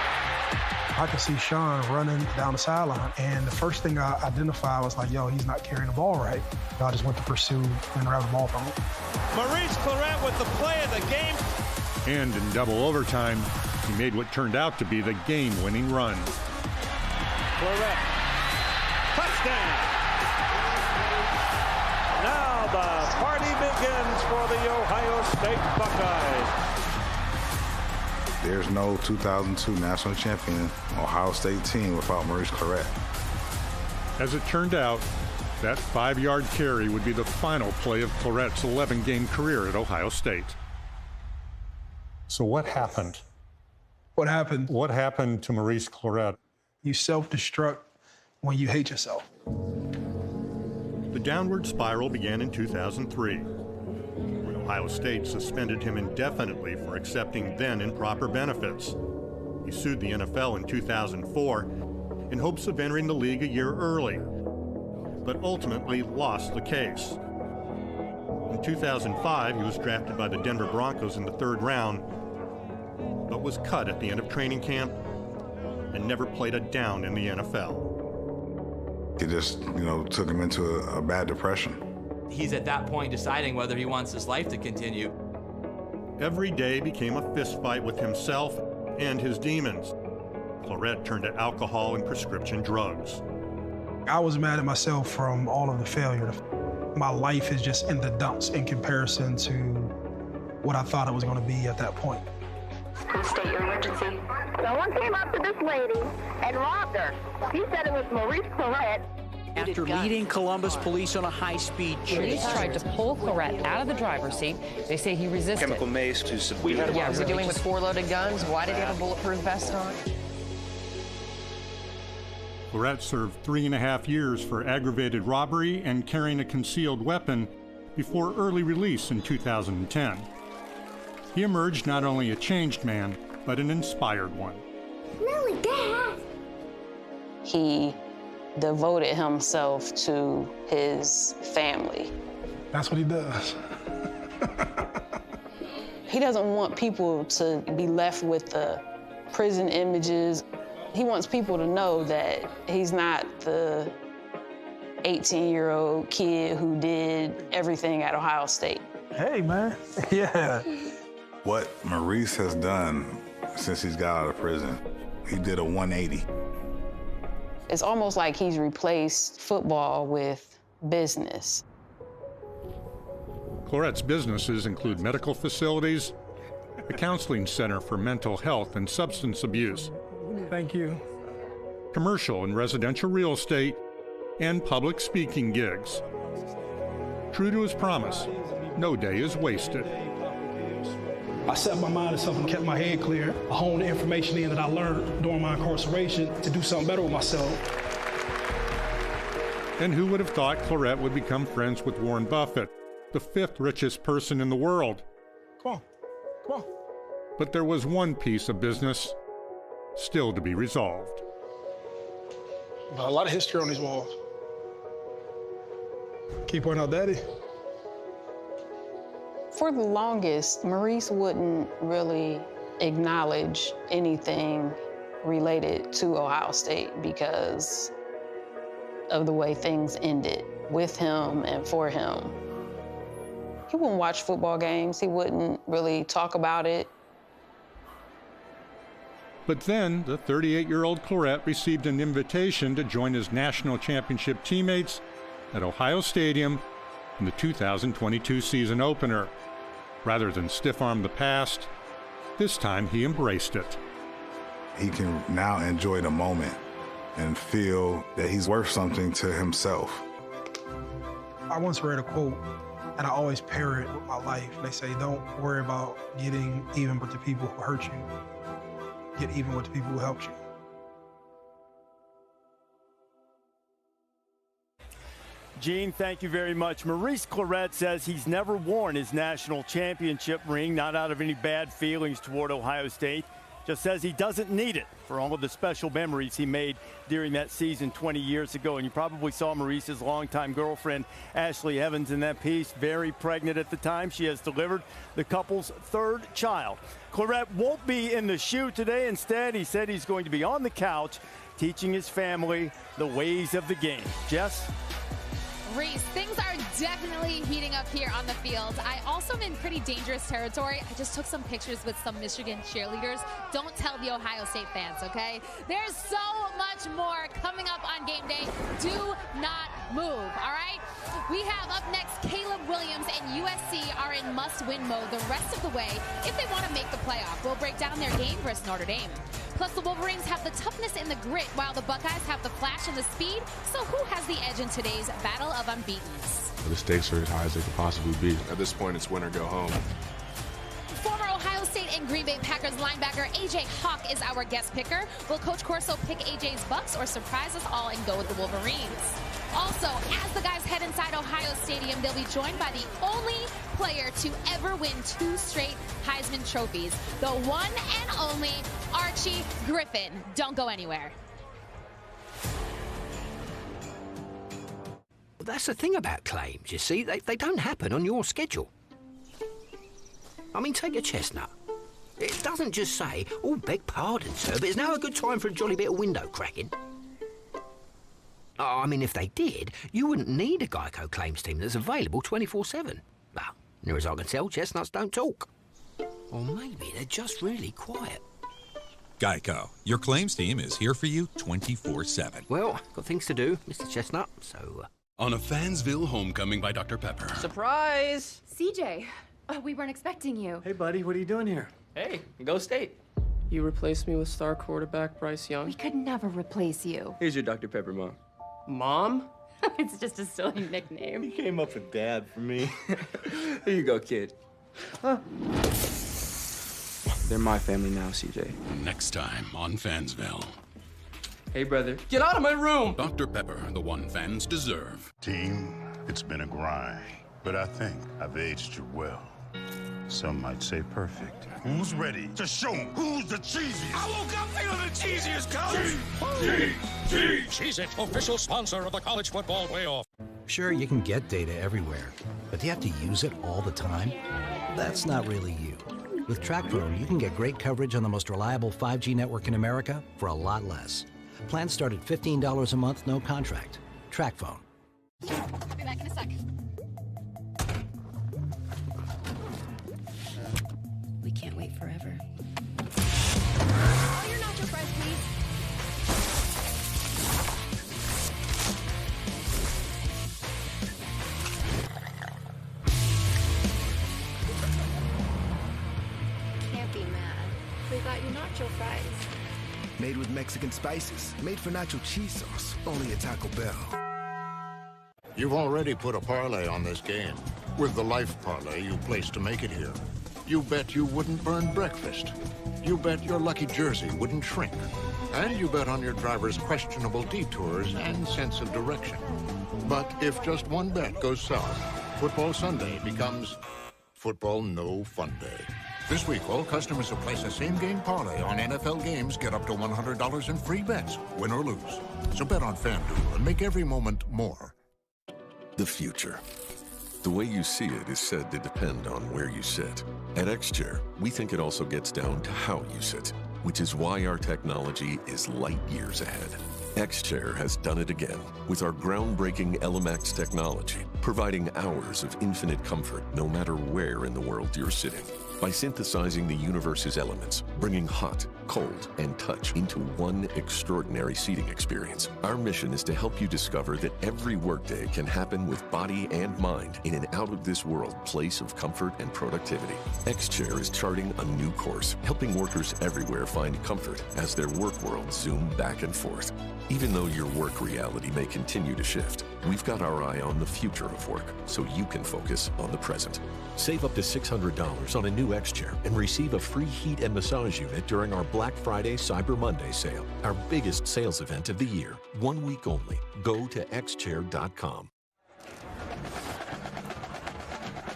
I could see Sean running down the sideline, and the first thing I identified was like, yo, he's not carrying the ball right. I just went to pursue and grab the ball from him. Maurice Clarett with the play of the game. And in double overtime, he made what turned out to be the game-winning run. Clarett, touchdown. Now the party begins for the Ohio State Buckeyes. There's no 2002 national champion Ohio State team without Maurice Clarett. As it turned out, that 5-yard carry would be the final play of Clarett's 11-game career at Ohio State. So what happened? What happened? What happened to Maurice Clarett? You self-destruct when you hate yourself. The downward spiral began in 2003, when Ohio State suspended him indefinitely for accepting then improper benefits. He sued the NFL in 2004 in hopes of entering the league a year early, but ultimately lost the case. In 2005, he was drafted by the Denver Broncos in the 3rd round, but was cut at the end of training camp and never played a down in the NFL. It just, took him into a bad depression. He's at that point deciding whether he wants his life to continue. Every day became a fistfight with himself and his demons. Clarett turned to alcohol and prescription drugs. I was mad at myself from all of the failure. My life is just in the dumps in comparison to what I thought it was going to be at that point. Please state your emergency. Someone came up to this lady and robbed her. He said it was Maurice Clarett. After leading Columbus police on a high-speed chase. Police tried to pull Clarett out of the driver's seat. They say he resisted. Chemical mace to subdue. Yeah, we're dealing with 4 loaded guns. Why did he have a bulletproof vest on? Clarett served 3.5 years for aggravated robbery and carrying a concealed weapon before early release in 2010. He emerged not only a changed man, but an inspired one. Really, Dad? He devoted himself to his family. That's what he does. He doesn't want people to be left with the prison images. He wants people to know that he's not the 18-year-old kid who did everything at Ohio State. Hey, man. Yeah. What Maurice has done since he's got out of prison, he did a 180. It's almost like he's replaced football with business. Clarett's businesses include medical facilities, a counseling center for mental health and substance abuse. Thank you. commercial and residential real estate, and public speaking gigs. True to his promise, no day is wasted. I set my mind to something, kept my head clear. I honed the information in that I learned during my incarceration to do something better with myself. And who would have thought Clarett would become friends with Warren Buffett, the 5th richest person in the world? Come on, come on. But there was one piece of business still to be resolved. A lot of history on these walls. Keep pointing out, Daddy. For the longest, Maurice wouldn't really acknowledge anything related to Ohio State because of the way things ended with him and for him. He wouldn't watch football games. He wouldn't really talk about it. But then, the 38-year-old Clarett received an invitation to join his national championship teammates at Ohio Stadium in the 2022 season opener. Rather than stiff-arm the past, this time he embraced it. He can now enjoy the moment and feel that he's worth something to himself. I once read a quote, and I always pair it with my life. They say, don't worry about getting even with the people who hurt you. Get even with the people who helped you. Gene, thank you very much. Maurice Clarett says he's never worn his national championship ring, not out of any bad feelings toward Ohio State. Just says he doesn't need it for all of the special memories he made during that season 20 years ago. And you probably saw Maurice's longtime girlfriend, Ashley Evans, in that piece, very pregnant at the time. She has delivered the couple's 3rd child. Clarett won't be in the shoe today. Instead, he said he's going to be on the couch teaching his family the ways of the game. Jess? Reese, things are definitely heating up here on the field. I also am in pretty dangerous territory. I just took some pictures with some Michigan cheerleaders. Don't tell the Ohio State fans, okay? There's so much more coming up on game day. Do not move, all right? We have up next Caleb Williams and USC are in must-win mode the rest of the way if they want to make the playoff. We'll break down their game versus Notre Dame. Plus, the Wolverines have the toughness and the grit, while the Buckeyes have the flash and the speed. So who has the edge in today's battle of unbeatens? The stakes are as high as they could possibly be. At this point, it's win or go home. Former Ohio State and Green Bay Packers linebacker A.J. Hawk is our guest picker. Will Coach Corso pick A.J.'s Bucks or surprise us all and go with the Wolverines? Also, as the guys head inside Ohio Stadium, they'll be joined by the only player to ever win 2 straight Heisman trophies, the one and only Archie Griffin. Don't go anywhere. That's the thing about claims, you see. They don't happen on your schedule. I mean, take a chestnut. It doesn't just say, oh, beg pardon, sir, but is now a good time for a jolly bit of window cracking? Oh, I mean, if they did, you wouldn't need a Geico claims team that's available 24/7. Well, near as I can tell, chestnuts don't talk. Or maybe they're just really quiet. Geico, your claims team is here for you 24/7. Well, got things to do, Mr. Chestnut, so... On a Fansville homecoming by Dr. Pepper. Surprise! CJ, we weren't expecting you. Hey, buddy, what are you doing here? Hey, go State. You replaced me with star quarterback Bryce Young? We could never replace you. Here's your Dr. Pepper, Mom. Mom? It's just a silly nickname. You came up with Dad for me. Here you go, kid. Huh. They're my family now, CJ. Next time on Fansville. Hey, brother. Get out of my room! Dr. Pepper, the one fans deserve. Team, it's been a grind, but I think I've aged you well. Some might say perfect. Who's ready to show 'em who's the cheesiest? I woke up feeling the cheesiest, Coach! Cheez-It, official sponsor of the college football playoff. Sure, you can get data everywhere, but do you have to use it all the time? That's not really you. With TracFone, you can get great coverage on the most reliable 5G network in America for a lot less. Plans start at $15 a month, no contract. TracFone. I'll be back in a sec. We can't wait forever. Oh, you're not your friend, please. Can't be mad. We got you nacho fries. Made made with Mexican spices, made for nacho cheese sauce, only at Taco Bell. You've already put a parlay on this game with the life parlay you placed to make it here. You bet you wouldn't burn breakfast. You bet your lucky jersey wouldn't shrink. And you bet on your driver's questionable detours and sense of direction. But if just one bet goes south, Football Sunday becomes Football No Fun Day. This week, all customers who place a same-game parlay on NFL games get up to $100 in free bets, win or lose. So bet on FanDuel and make every moment more. The future. The way you see it is said to depend on where you sit. At XChair, we think it also gets down to how you sit, which is why our technology is light years ahead. XChair has done it again with our groundbreaking LMX technology, providing hours of infinite comfort no matter where in the world you're sitting. By synthesizing the universe's elements, bringing hot, cold, and touch into one extraordinary seating experience, our mission is to help you discover that every workday can happen with body and mind in an out-of-this-world place of comfort and productivity. XChair is charting a new course, helping workers everywhere find comfort as their work worlds zoom back and forth. Even though your work reality may continue to shift, we've got our eye on the future of work so you can focus on the present. Save up to $600 on a new XChair and receive a free heat and massage unit during our Black Friday Cyber Monday sale, our biggest sales event of the year. 1 week only. Go to xchair.com.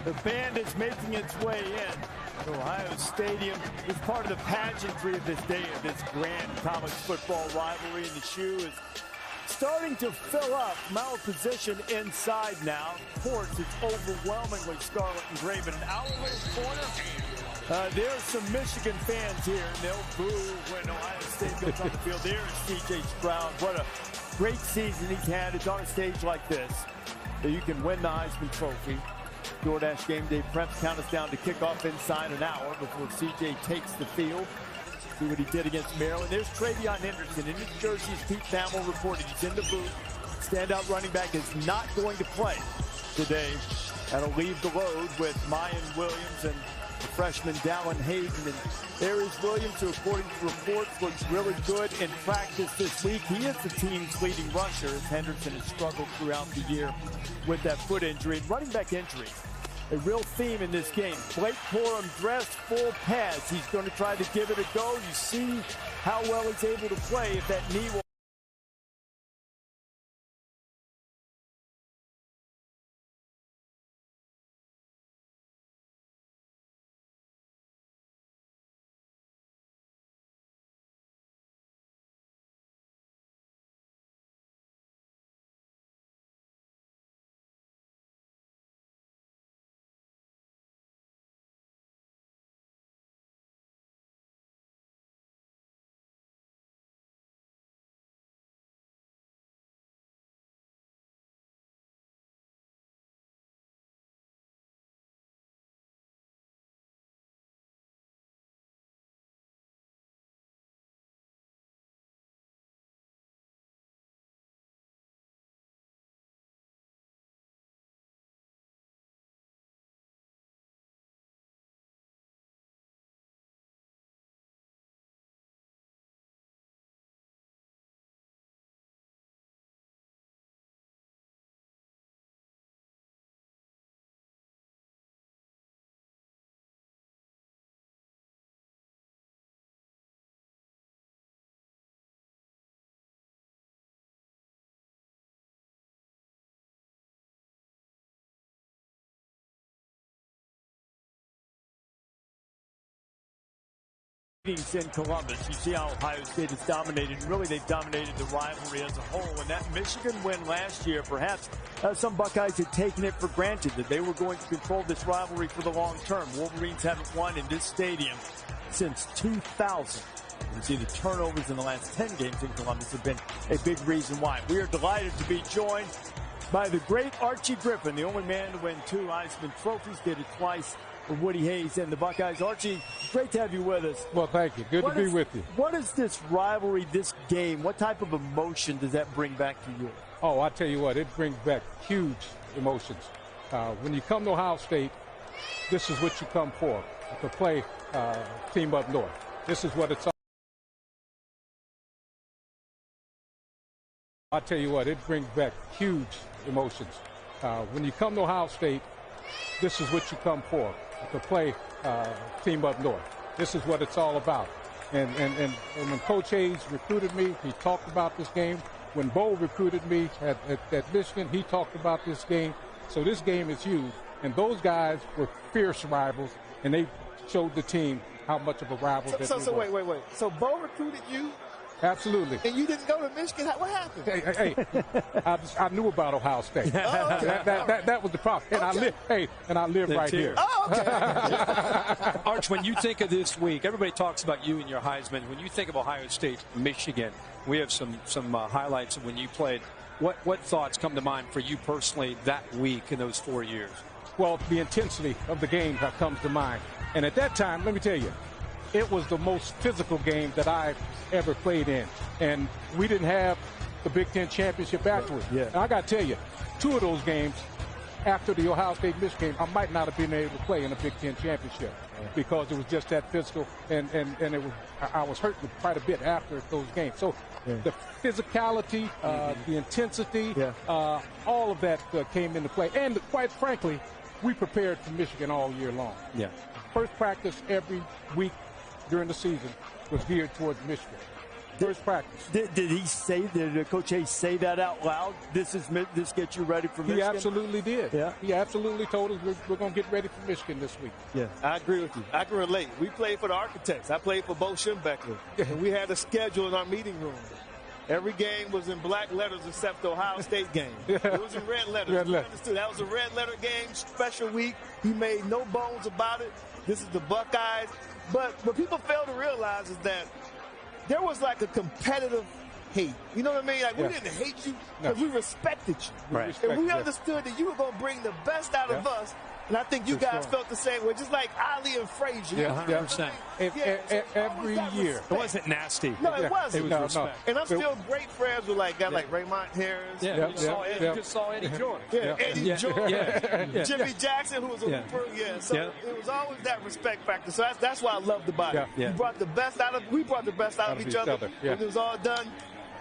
The band is making its way in. Ohio Stadium is part of the pageantry of this day, of this grand college football rivalry, and the shoe is starting to fill up. Position inside now. Of course, it's overwhelmingly scarlet and gray, but an outlet corner. There are some Michigan fans here, and they'll boo when Ohio State goes on the field. There is C.J. Stroud. What a great season he's had. It's on a stage like this that you can win the Heisman Trophy. DoorDash Game Day Preps count us down to kickoff inside an hour before CJ takes the field. See what he did against Maryland. There's Travion Henderson in his jersey, as Pete Thamel reported. He's in the booth. Standout running back is not going to play today. That'll leave the load with Mayan Williams and the freshman Dallin Hayden. And there is Williams, who, according to reports, looks really good in practice this week. He is the team's leading rusher, as Henderson has struggled throughout the year with that foot injury. Running back injuries, a real theme in this game. Blake Corum dressed full pads. He's going to try to give it a go. You see how well he's able to play if that knee will. In Columbus, you see how Ohio State has dominated. Really, they've dominated the rivalry as a whole. And that Michigan win last year, perhaps some Buckeyes had taken it for granted that they were going to control this rivalry for the long term. Wolverines haven't won in this stadium since 2000. You see the turnovers in the last 10 games in Columbus have been a big reason why. We are delighted to be joined by the great Archie Griffin, the only man to win 2 Heisman trophies, did it twice with Woody Hayes and the Buckeyes. Archie, great to have you with us. Well, thank you. Good to be with you. What is this rivalry, this game, what type of emotion does that bring back to you? Oh, I tell you what, it brings back huge emotions. When you come to Ohio State, this is what you come for, to play Team Up North. This is what it's all I'll tell you what, it brings back huge emotions. When you come to Ohio State, this is what you come for, to play team up north. This is what it's all about. And when Coach Hayes recruited me, he talked about this game. When Bo recruited me at Michigan, he talked about this game. So this game is huge. And those guys were fierce rivals, and they showed the team how much of a rival that they were. So wait. So Bo recruited you? Absolutely. And you didn't go to Michigan? What happened? Hey, I knew about Ohio State. Oh, okay. That was the problem. And I live right here. Oh, okay. Arch, when you think of this week, everybody talks about you and your Heisman. When you think of Ohio State, Michigan, we have some highlights of when you played. What thoughts come to mind for you personally that week in those 4 years? Well, the intensity of the game comes to mind. And at that time, let me tell you, it was the most physical game that I've ever played in. And we didn't have the Big Ten championship afterwards. Yeah. And I got to tell you, 2 of those games, after the Ohio State-Michigan game, I might not have been able to play in a Big Ten championship because it was just that physical, and it was I was hurting quite a bit after those games. So the physicality, the intensity, all of that came into play. And quite frankly, we prepared for Michigan all year long. Yeah. First practice every week during the season was geared towards Michigan. First practice. Did Coach Hayes say that out loud? This gets you ready for Michigan? He absolutely did. Yeah. He absolutely told us we're going to get ready for Michigan this week. Yeah. I agree with you. I can relate. We played for the Architects. I played for Bo Schembechler. And we had a schedule in our meeting room. Every game was in black letters except the Ohio State game. It was in red letters. Red letters. That was a red letter game, special week. He made no bones about it. This is the Buckeyes. But what people fail to realize is that there was like a competitive hate. You know what I mean? Like, we didn't hate you because we respected you. Right. And we understood that you were going to bring the best out of us. And I think you guys felt the same way, just like Ali and Frazier. Yeah, 100%. Every year. It wasn't nasty. No, it wasn't. It was respect. And I'm still great friends with like guys like Raymond Harris. Yeah, you just saw Eddie George. Eddie George. Yeah. Jimmy Jackson, who was a hooper. So it was always that respect factor. So that's why I loved about it. We brought the best out of each other. When it was all done.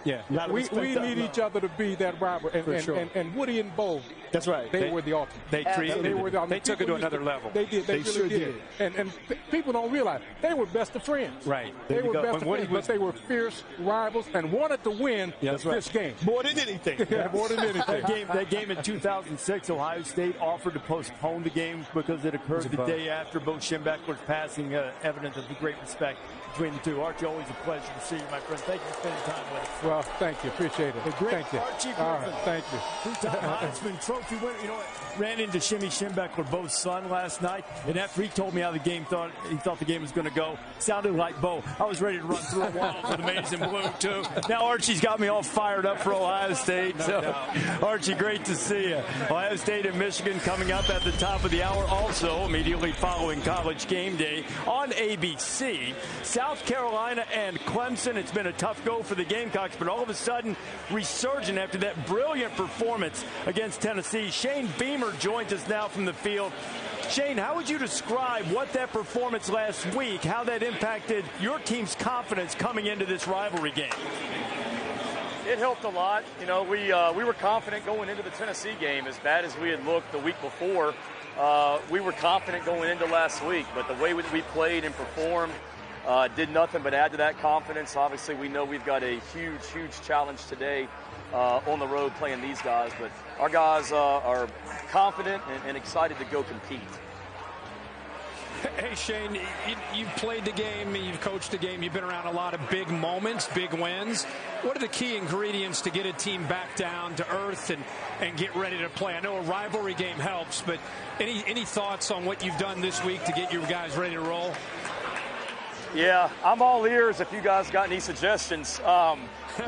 Yeah, we need each other to be that rival. And Woody and Bo, that's right. They were the ultimate. They took it to another level. They did. They really did. And people don't realize they were best of friends. Right. They were best of friends, but they were fierce rivals and wanted to win this game. More than anything. More than anything. That game in 2006, Ohio State offered to postpone the game because it occurred the day after Bo Schembechler's passing, evidence of the great respect between the two. Archie, always a pleasure to see you, my friend. Thank you for spending time with us. Well, thank you. Appreciate it. Thank you. Archie Griffin. All right, thank you. Two-time Heisman Trophy winner. You know what? Ran into Shimmy Schembechler, Bo's son, last night, and after he told me how the game he thought the game was going to go, sounded like Bo. I was ready to run through a wall with Amazing Blue, too. Now Archie's got me all fired up for Ohio State. Archie, great to see you. Ohio State and Michigan coming up at the top of the hour. Also, immediately following College Game Day on ABC, South Carolina and Clemson. It's been a tough go for the Gamecocks, but all of a sudden, resurgent after that brilliant performance against Tennessee. Shane Beamer joins us now from the field. Shane, how would you describe what that performance last week, how that impacted your team's confidence coming into this rivalry game? It helped a lot. You know, we were confident going into the Tennessee game. As bad as we had looked the week before, we were confident going into last week. But the way we played and performed did nothing but add to that confidence. Obviously, we know we've got a huge, huge challenge today on the road playing these guys. But our guys are confident and excited to go compete. Hey, Shane, you've played the game, you've coached the game, you've been around a lot of big moments, big wins. What are the key ingredients to get a team back down to earth and get ready to play? I know a rivalry game helps, but any thoughts on what you've done this week to get your guys ready to roll? Yeah, I'm all ears if you guys got any suggestions.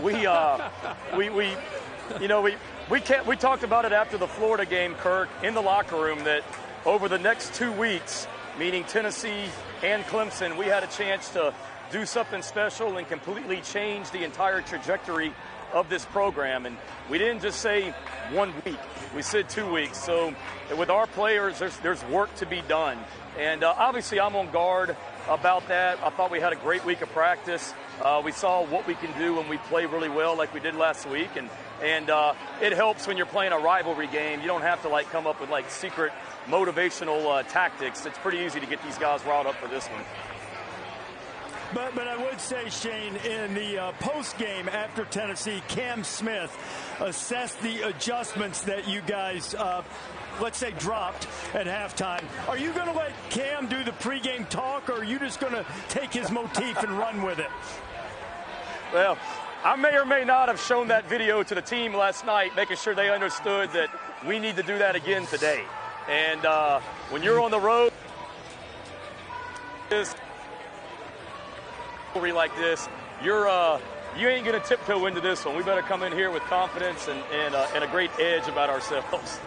We talked about it after the Florida game, Kirk, in the locker room, that over the next 2 weeks, meaning Tennessee and Clemson, we had a chance to do something special and completely change the entire trajectory of this program. And we didn't just say 1 week, we said 2 weeks. So with our players, there's work to be done. And obviously I'm on guard about that. I thought we had a great week of practice. We saw what we can do when we play really well like we did last week, and it helps when you're playing a rivalry game. You don't have to come up with secret motivational tactics. It's pretty easy to get these guys riled up for this one. But I would say, Shane, in the post game after Tennessee, Cam Smith assessed the adjustments that you guys, let's say, dropped at halftime. Are you going to let Cam do the pregame talk, or are you just going to take his motif and run with it? Well, I may or may not have shown that video to the team last night, making sure they understood that we need to do that again today. And when you're on the road, like this, you ain't going to tiptoe into this one. We better come in here with confidence and a great edge about ourselves.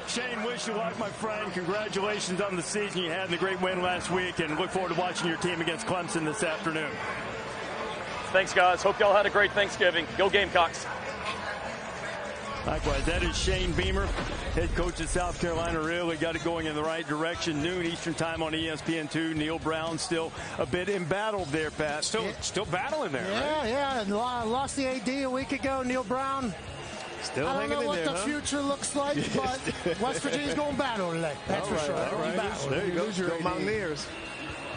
Shane, wish you luck, my friend. Congratulations on the season you had and the great win last week, and look forward to watching your team against Clemson this afternoon. Thanks, guys. Hope y'all had a great Thanksgiving. Go Gamecocks. Likewise, that is Shane Beamer, head coach of South Carolina. Really got it going in the right direction. Noon Eastern time on ESPN2. Neil Brown still a bit embattled there, Pat. Still battling there, right? Yeah. Lost the AD a week ago. Neil Brown. Still I don't know what there, the future looks like, but West Virginia's going to battle today. That's for sure. All right. There you go, Mountaineers.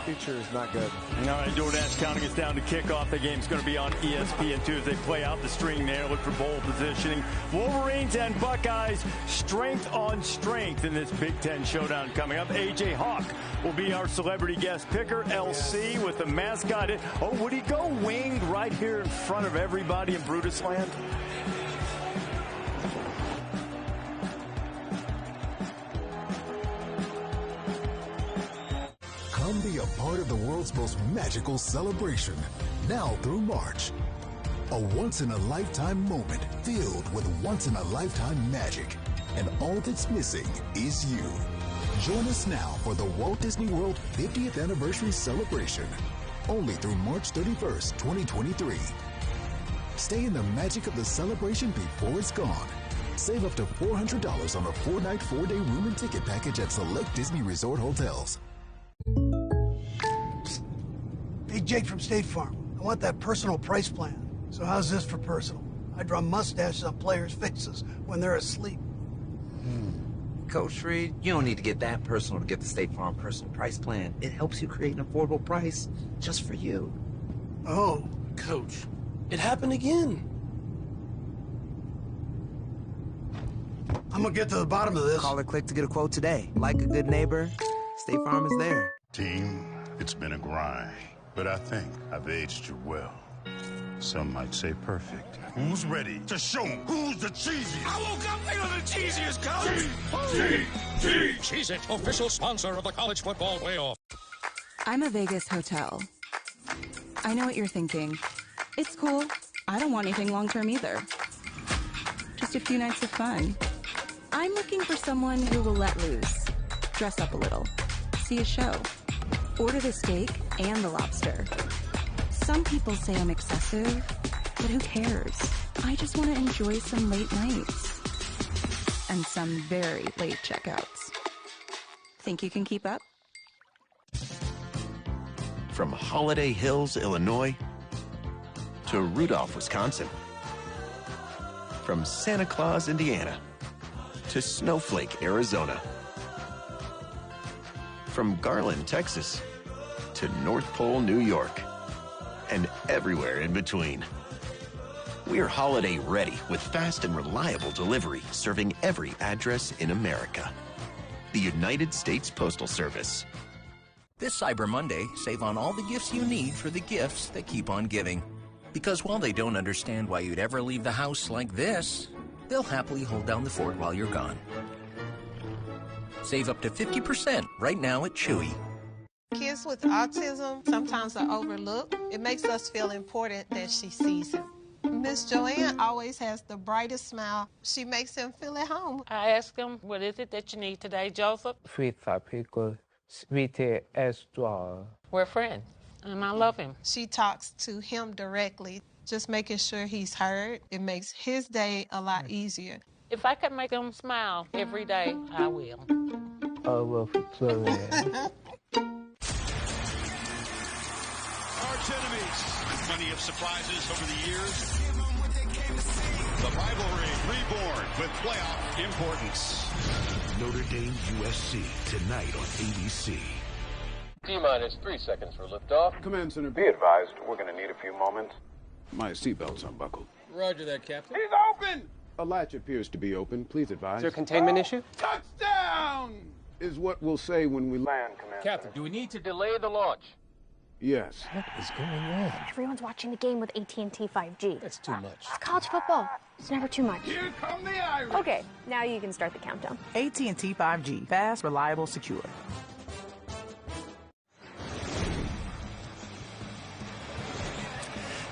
Future is not good. All right, DoorDash counting us down to kickoff. The game's going to be on ESPN2 as they play out the string there. Look for bowl positioning. Wolverines and Buckeyes, strength on strength in this Big Ten showdown coming up. A.J. Hawk will be our celebrity guest picker. LC with the mascot. Oh, would he go winged right here in front of everybody in Brutus Land? Come be a part of the world's most magical celebration, now through March. A once-in-a-lifetime moment filled with once-in-a-lifetime magic. And all that's missing is you. Join us now for the Walt Disney World 50th Anniversary Celebration. Only through March 31st, 2023. Stay in the magic of the celebration before it's gone. Save up to $400 on a 4-night, 4-day room and ticket package at select Disney Resort hotels. Hey, Jake from State Farm. I want that personal price plan. So how's this for personal? I draw mustaches on players' faces when they're asleep. Coach Reed, you don't need to get that personal to get the State Farm personal price plan. It helps you create an affordable price just for you. Oh. Coach, it happened again. I'm gonna get to the bottom of this. Call or click to get a quote today. Like a good neighbor, State Farm is there. Team, it's been a grind, but I think I've aged you well. Some might say perfect. Who's ready to show 'em who's the cheesiest? I woke up feeling the cheesiest, coach. Cheez-It, official sponsor of the college football playoff. I'm a Vegas hotel. I know what you're thinking. It's cool. I don't want anything long-term either. Just a few nights of fun. I'm looking for someone who will let loose, dress up a little, see a show, order the steak and the lobster. Some people say I'm excessive, but who cares? I just want to enjoy some late nights and some very late checkouts. Think you can keep up? From Holiday Hills, Illinois, to Rudolph, Wisconsin. From Santa Claus, Indiana, to Snowflake, Arizona. From Garland, Texas, to North Pole, New York, and everywhere in between. We're holiday ready with fast and reliable delivery, serving every address in America. The United States Postal Service. This Cyber Monday, save on all the gifts you need for the gifts that keep on giving. Because while they don't understand why you'd ever leave the house like this, they'll happily hold down the fort while you're gone. Save up to 50% right now at Chewy. Kids with autism sometimes are overlooked. It makes us feel important that she sees him. Miss Joanne always has the brightest smile. She makes him feel at home. I ask him, what is it that you need today, Joseph? We're friends, and I love him. She talks to him directly, just making sure he's heard. It makes his day a lot easier. If I could make him smile every day, I will. Are arch enemies. Plenty of surprises over the years. The rivalry reborn with playoff importance. Notre Dame USC tonight on ABC. T-minus 3 seconds for liftoff. Command Center, be advised, we're going to need a few moments. My seatbelt's unbuckled. Roger that, Captain. He's open! A latch appears to be open. Please advise. Is there a containment issue? Touchdown! Is what we'll say when we land, Commander. Captain, do we need to delay the launch? Yes. What is going on? Everyone's watching the game with AT&T 5G. That's too much. It's college football. It's never too much. Here come the Irish! Okay, now you can start the countdown. AT&T 5G. Fast, reliable, secure.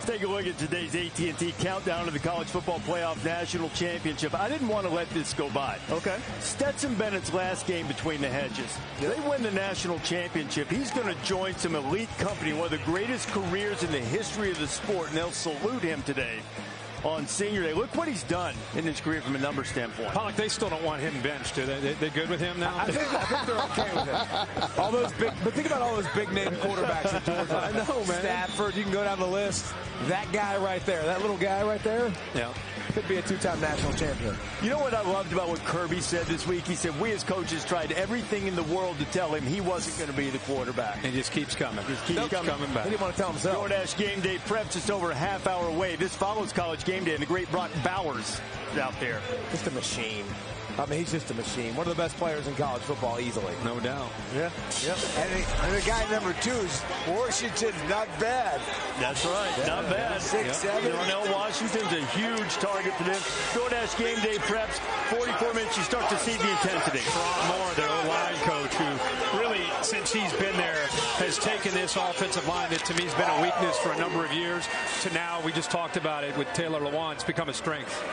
Let's take a look at today's AT&T countdown to the College Football Playoff National Championship. I didn't want to let this go by. Okay. Stetson Bennett's last game between the hedges. They win the national championship. He's going to join some elite company, one of the greatest careers in the history of the sport, and they'll salute him today on Senior Day. Look what he's done in his career from a number standpoint. Pollock, they still don't want him benched, do they? They good with him now? I think they're okay with him. All those big, but think about all those big-name quarterbacks at Georgia. I know, man. Stafford, you can go down the list. That guy right there, that little guy right there, yeah, could be a two-time national champion. You know what I loved about what Kirby said this week? He said, we as coaches tried everything in the world to tell him he wasn't going to be the quarterback. And just keeps coming. Just keeps coming back. He didn't want to tell himself. DoorDash Game Day prep just over a half hour away. This follows College Game Day, and the great Brock Bowers is out there. Just a machine. I mean, he's just a machine. One of the best players in college football, easily. No doubt. Yeah. Yep. And the guy number 2 is Washington. Not bad. That's right. Yeah. Not bad. 6'7". Darnell Washington's a huge target for them. DoorDash Game Day preps. 44 minutes, you start to see the intensity. Ron Moore, their O-line coach, who really, since he's been there, has taken this offensive line that to me has been a weakness for a number of years to now, we just talked about it with Taylor Lewan, it's become a strength.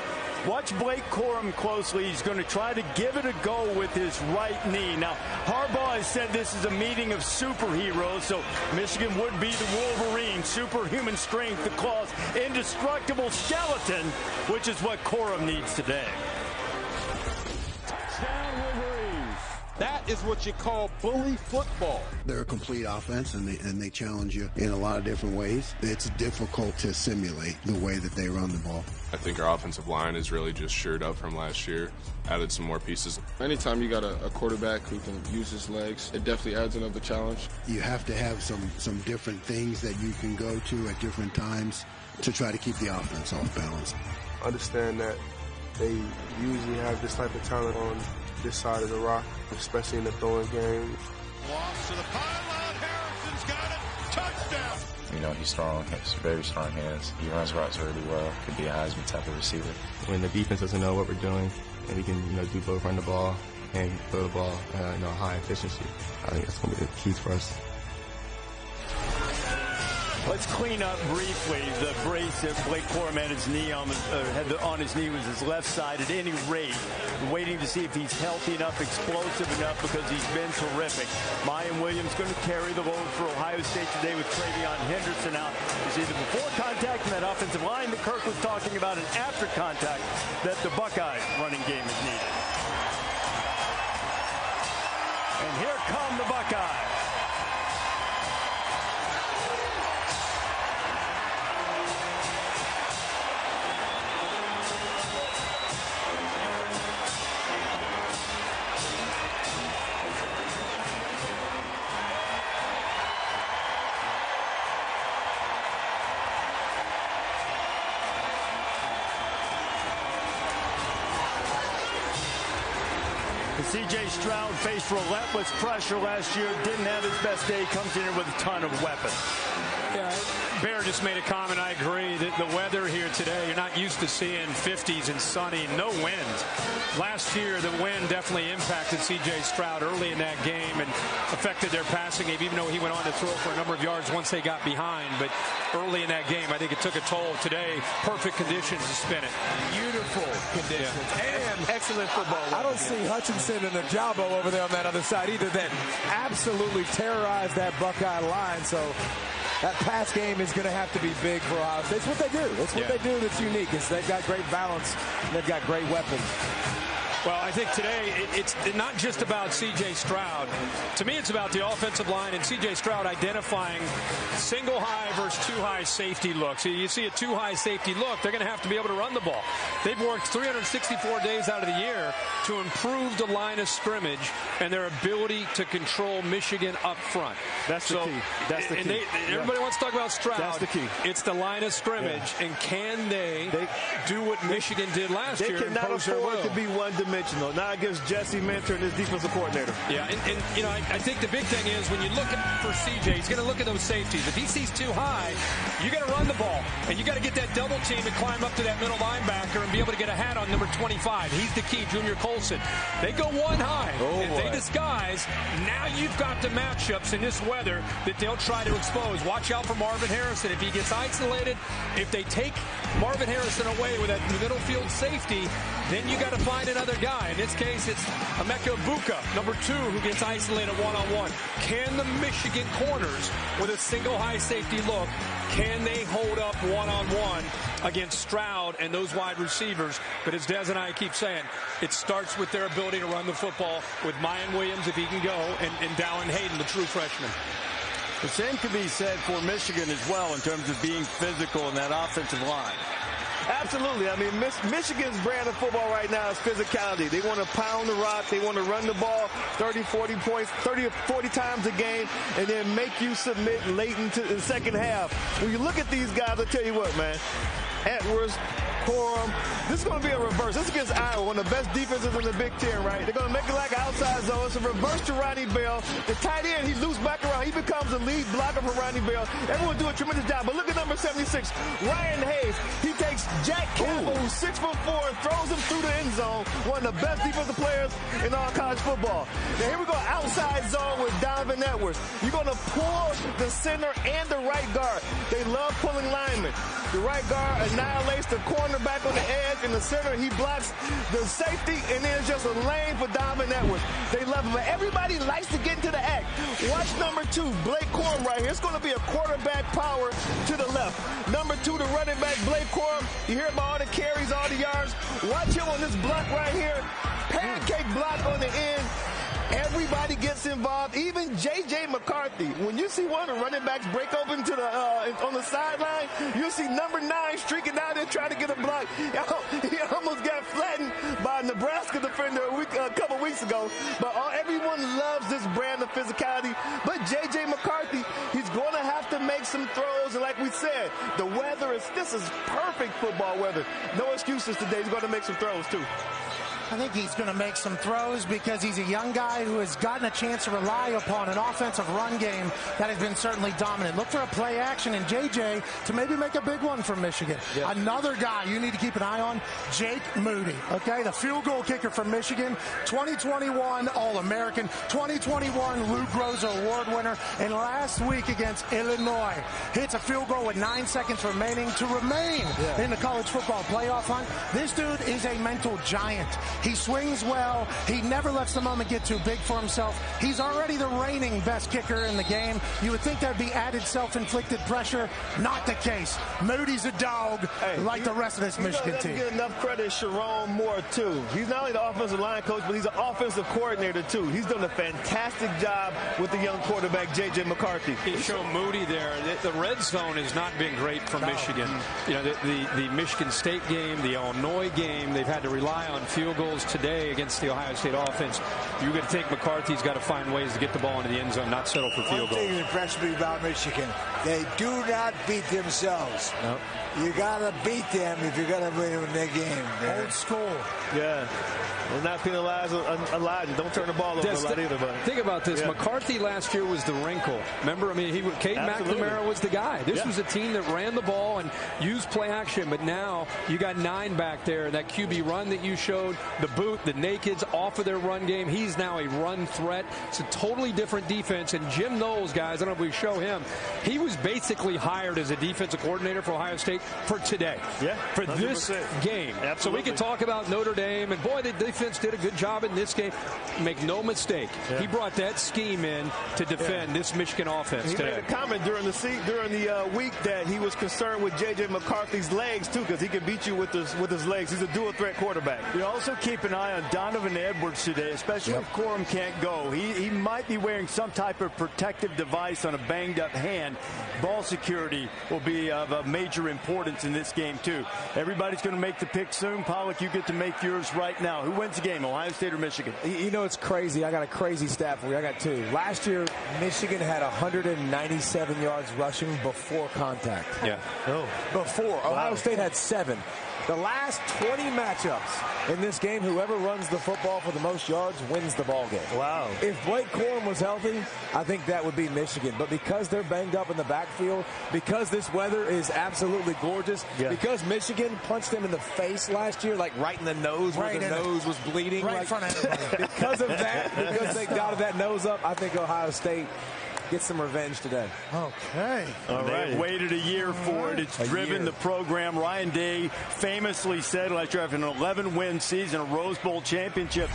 Watch Blake Corum closely. He's going to try to give it a go with his right knee. Now, Harbaugh has said this is a meeting of superheroes, so Michigan would be the Wolverine. Superhuman strength, the claws, indestructible skeleton, which is what Corum needs today. That is what you call bully football. They're a complete offense, and they challenge you in a lot of different ways. It's difficult to simulate the way that they run the ball. I think our offensive line is really just shored up from last year, added some more pieces. Anytime you got a quarterback who can use his legs, it definitely adds another challenge. You have to have some different things that you can go to at different times to try to keep the offense off balance. Understand that they usually have this type of talent on this side of the rock, especially in the throwing game. Loss to the pylon. Harrison's got it. Touchdown. You know, he's strong. He has very strong hands. He runs routes really well. Could be a Heisman type of receiver. When the defense doesn't know what we're doing, and we can, do both run the ball and throw the ball, high efficiency, I think that's going to be the key for us. Let's clean up briefly the brace that Blake Corum had his knee on his knee was his left side. At any rate, waiting to see if he's healthy enough, explosive enough, because he's been terrific. Mayan Williams going to carry the load for Ohio State today with Travion Henderson out. It's either before contact from that offensive line that Kirk was talking about, and after contact that the Buckeye running game is needed. And here come the Buckeyes. C.J. Stroud faced relentless pressure last year, didn't have his best day, comes in here with a ton of weapons. Yeah, Bear just made a comment. I agree that the weather here today, you're not used to seeing 50s and sunny, no wind. Last year, the wind definitely impacted C.J. Stroud early in that game and affected their passing game, even though he went on to throw for a number of yards once they got behind. But early in that game, I think it took a toll. Today, perfect conditions to spin it. Beautiful conditions. Yeah. And excellent football. I don't see Hutchinson and Ajabo over there on that other side either that absolutely terrorized that Buckeye line. So that pass game is going to have to be big for Ohio State. It's what they do. It's what they do that's unique. They've got great balance, and they've got great weapons. Well, I think today it's not just about C.J. Stroud. To me, it's about the offensive line and C.J. Stroud identifying single high versus two high safety looks. You see a two high safety look, they're going to have to be able to run the ball. They've worked 364 days out of the year to improve the line of scrimmage and their ability to control Michigan up front. That's the key. That's the key. Everybody wants to talk about Stroud. That's the key. It's the line of scrimmage, and can they do what Michigan did last year? They cannot afford to be one-dimensional. Not against Jesse Minter and his defensive coordinator. Yeah, and you know, I think the big thing is when you look for CJ, he's going to look at those safeties. If he sees too high, you got to run the ball, and you got to get that double team and climb up to that middle linebacker and be able to get a hat on number 25. He's the key, Junior Colson. They go one high. If they disguise, now you've got the matchups in this weather that they'll try to expose. Watch out for Marvin Harrison. If he gets isolated, if they take Marvin Harrison away with that middle field safety, then you got to find another guy. In this case, it's Emeka Egbuka, number 2, who gets isolated one-on-one. Can the Michigan corners, with a single high safety look, can they hold up one-on-one against Stroud and those wide receivers? But as Des and I keep saying, it starts with their ability to run the football with Mayan Williams, if he can go, and Dallin Hayden, the true freshman. The same can be said for Michigan as well in terms of being physical in that offensive line. Absolutely. I mean, Michigan's brand of football right now is physicality. They want to pound the rock. They want to run the ball 30, 40 points, 30 or 40 times a game, and then make you submit late into the second half. When you look at these guys, I'll tell you what, man. Edwards, Corum. This is going to be a reverse. This is against Iowa, one of the best defenses in the Big Ten, right? They're going to make it like an outside zone. It's a reverse to Ronnie Bell. The tight end, he loops back around. He becomes the lead blocker for Ronnie Bell. Everyone do a tremendous job. But look at number 76, Ryan Hayes. He takes Jack Campbell, who's 6'4", and throws him through the end zone. One of the best defensive players in all college football. Now here we go, outside zone with Donovan Edwards. You're going to pull the center and the right guard. They love pulling linemen. The right guard annihilates the cornerback on the edge. In the center, he blocks the safety, and then it's just a lane for Donovan Edwards. They love him, but everybody likes to get into the act. Watch number 2, Blake Corum right here. It's going to be a quarterback power to the left. Number 2, the running back, Blake Corum. You hear about all the carries, all the yards. Watch him on this block right here. Pancake block on the end. Everybody gets involved, even J.J. McCarthy. When you see one of the running backs break open to the on the sideline, you'll see number 9 streaking down there trying to get a block. He almost got flattened by a Nebraska defender a couple weeks ago. But everyone loves this brand of physicality. But J.J. McCarthy, he's going to have to make some throws. And like we said, the weather this is perfect football weather. No excuses today. He's going to make some throws, too. I think he's going to make some throws because he's a young guy who has gotten a chance to rely upon an offensive run game that has been certainly dominant. Look for a play action in JJ to maybe make a big one for Michigan. Yeah. Another guy you need to keep an eye on, Jake Moody, okay? The field goal kicker from Michigan, 2021 All-American, 2021 Lou Groza Award winner, and last week against Illinois hits a field goal with 9 seconds remaining to remain in the college football playoff hunt. This dude is a mental giant. He swings well. He never lets the moment get too big for himself. He's already the reigning best kicker in the game. You would think there'd be added self-inflicted pressure. Not the case. Moody's a dog like the rest of this Michigan team. Get enough credit Sharon Moore, too. He's not only the offensive line coach, but he's an offensive coordinator, too. He's done a fantastic job with the young quarterback, J.J. McCarthy. He showed Moody there. The red zone has not been great for Michigan. You know, the Michigan State game, the Illinois game, they've had to rely on field goals today against the Ohio State offense. You're going to think McCarthy's got to find ways to get the ball into the end zone, not settle for field goals. One thing that impressed me about Michigan, they do not beat themselves. Nope. You got to beat them if you're going to win their game. Old school. Yeah. And not penalize Elijah. Don't turn the ball over a lot either. But think about this. McCarthy last year was the wrinkle. Remember, I mean, Cade McNamara was the guy. This was a team that ran the ball and used play action. But now you got 9 back there. That QB run that you showed, the boot, the nakeds off of their run game. He's now a run threat. It's a totally different defense. And Jim Knowles, guys, I don't know if we show him. He was was basically hired as a defensive coordinator for Ohio State for today. Yeah, for this game. Absolutely. So we can talk about Notre Dame, and boy, the defense did a good job in this game. Make no mistake, he brought that scheme in to defend this Michigan offense he today. Made a comment during the week that he was concerned with J.J. McCarthy's legs too, because he can beat you with his legs. He's a dual threat quarterback. You also keep an eye on Donovan Edwards today, especially if Corum can't go. He might be wearing some type of protective device on a banged up hand. Ball security will be of a major importance in this game too. Everybody's going to make the pick soon. Pollock, you get to make yours right now. Who wins the game, Ohio State or Michigan? You know, it's crazy. I got a crazy stat for you. I got two. Last year, Michigan had 197 yards rushing before contact. Yeah. Before. Ohio State had 7. The last 20 matchups in this game, whoever runs the football for the most yards wins the ball game. Wow. If Blake Corum was healthy, I think that would be Michigan. But because they're banged up in the backfield, because this weather is absolutely gorgeous, because Michigan punched them in the face last year, like right in the nose where the nose was bleeding. Right in front of everybody. Because of that, because they got that nose up, I think Ohio State get some revenge today. Okay. All right. They waited a year for it. It's driven the program. Ryan Day famously said last year after an 11-win season, a Rose Bowl championship,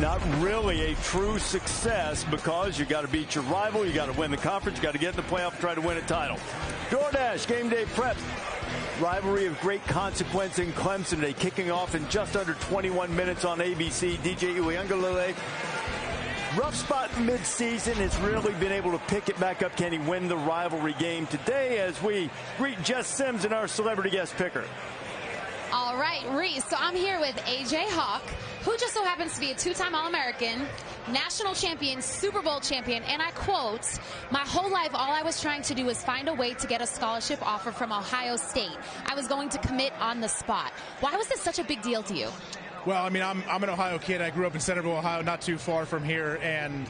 not really a true success because you got to beat your rival, you got to win the conference, you got to get in the playoff, try to win a title. DoorDash Game Day Prep. Rivalry of great consequence in Clemson today, kicking off in just under 21 minutes on ABC. DJ Uiagalelei. Rough spot mid-season, has really been able to pick it back up. Can he win the rivalry game today as we greet Jess Sims and our celebrity guest picker? All right, Reese. So I'm here with A.J. Hawk, who just so happens to be a 2-time All-American, national champion, Super Bowl champion, and I quote, "My whole life, all I was trying to do was find a way to get a scholarship offer from Ohio State. I was going to commit on the spot." Why was this such a big deal to you? Well, I mean, I'm an Ohio kid. I grew up in Centerville, Ohio, not too far from here, and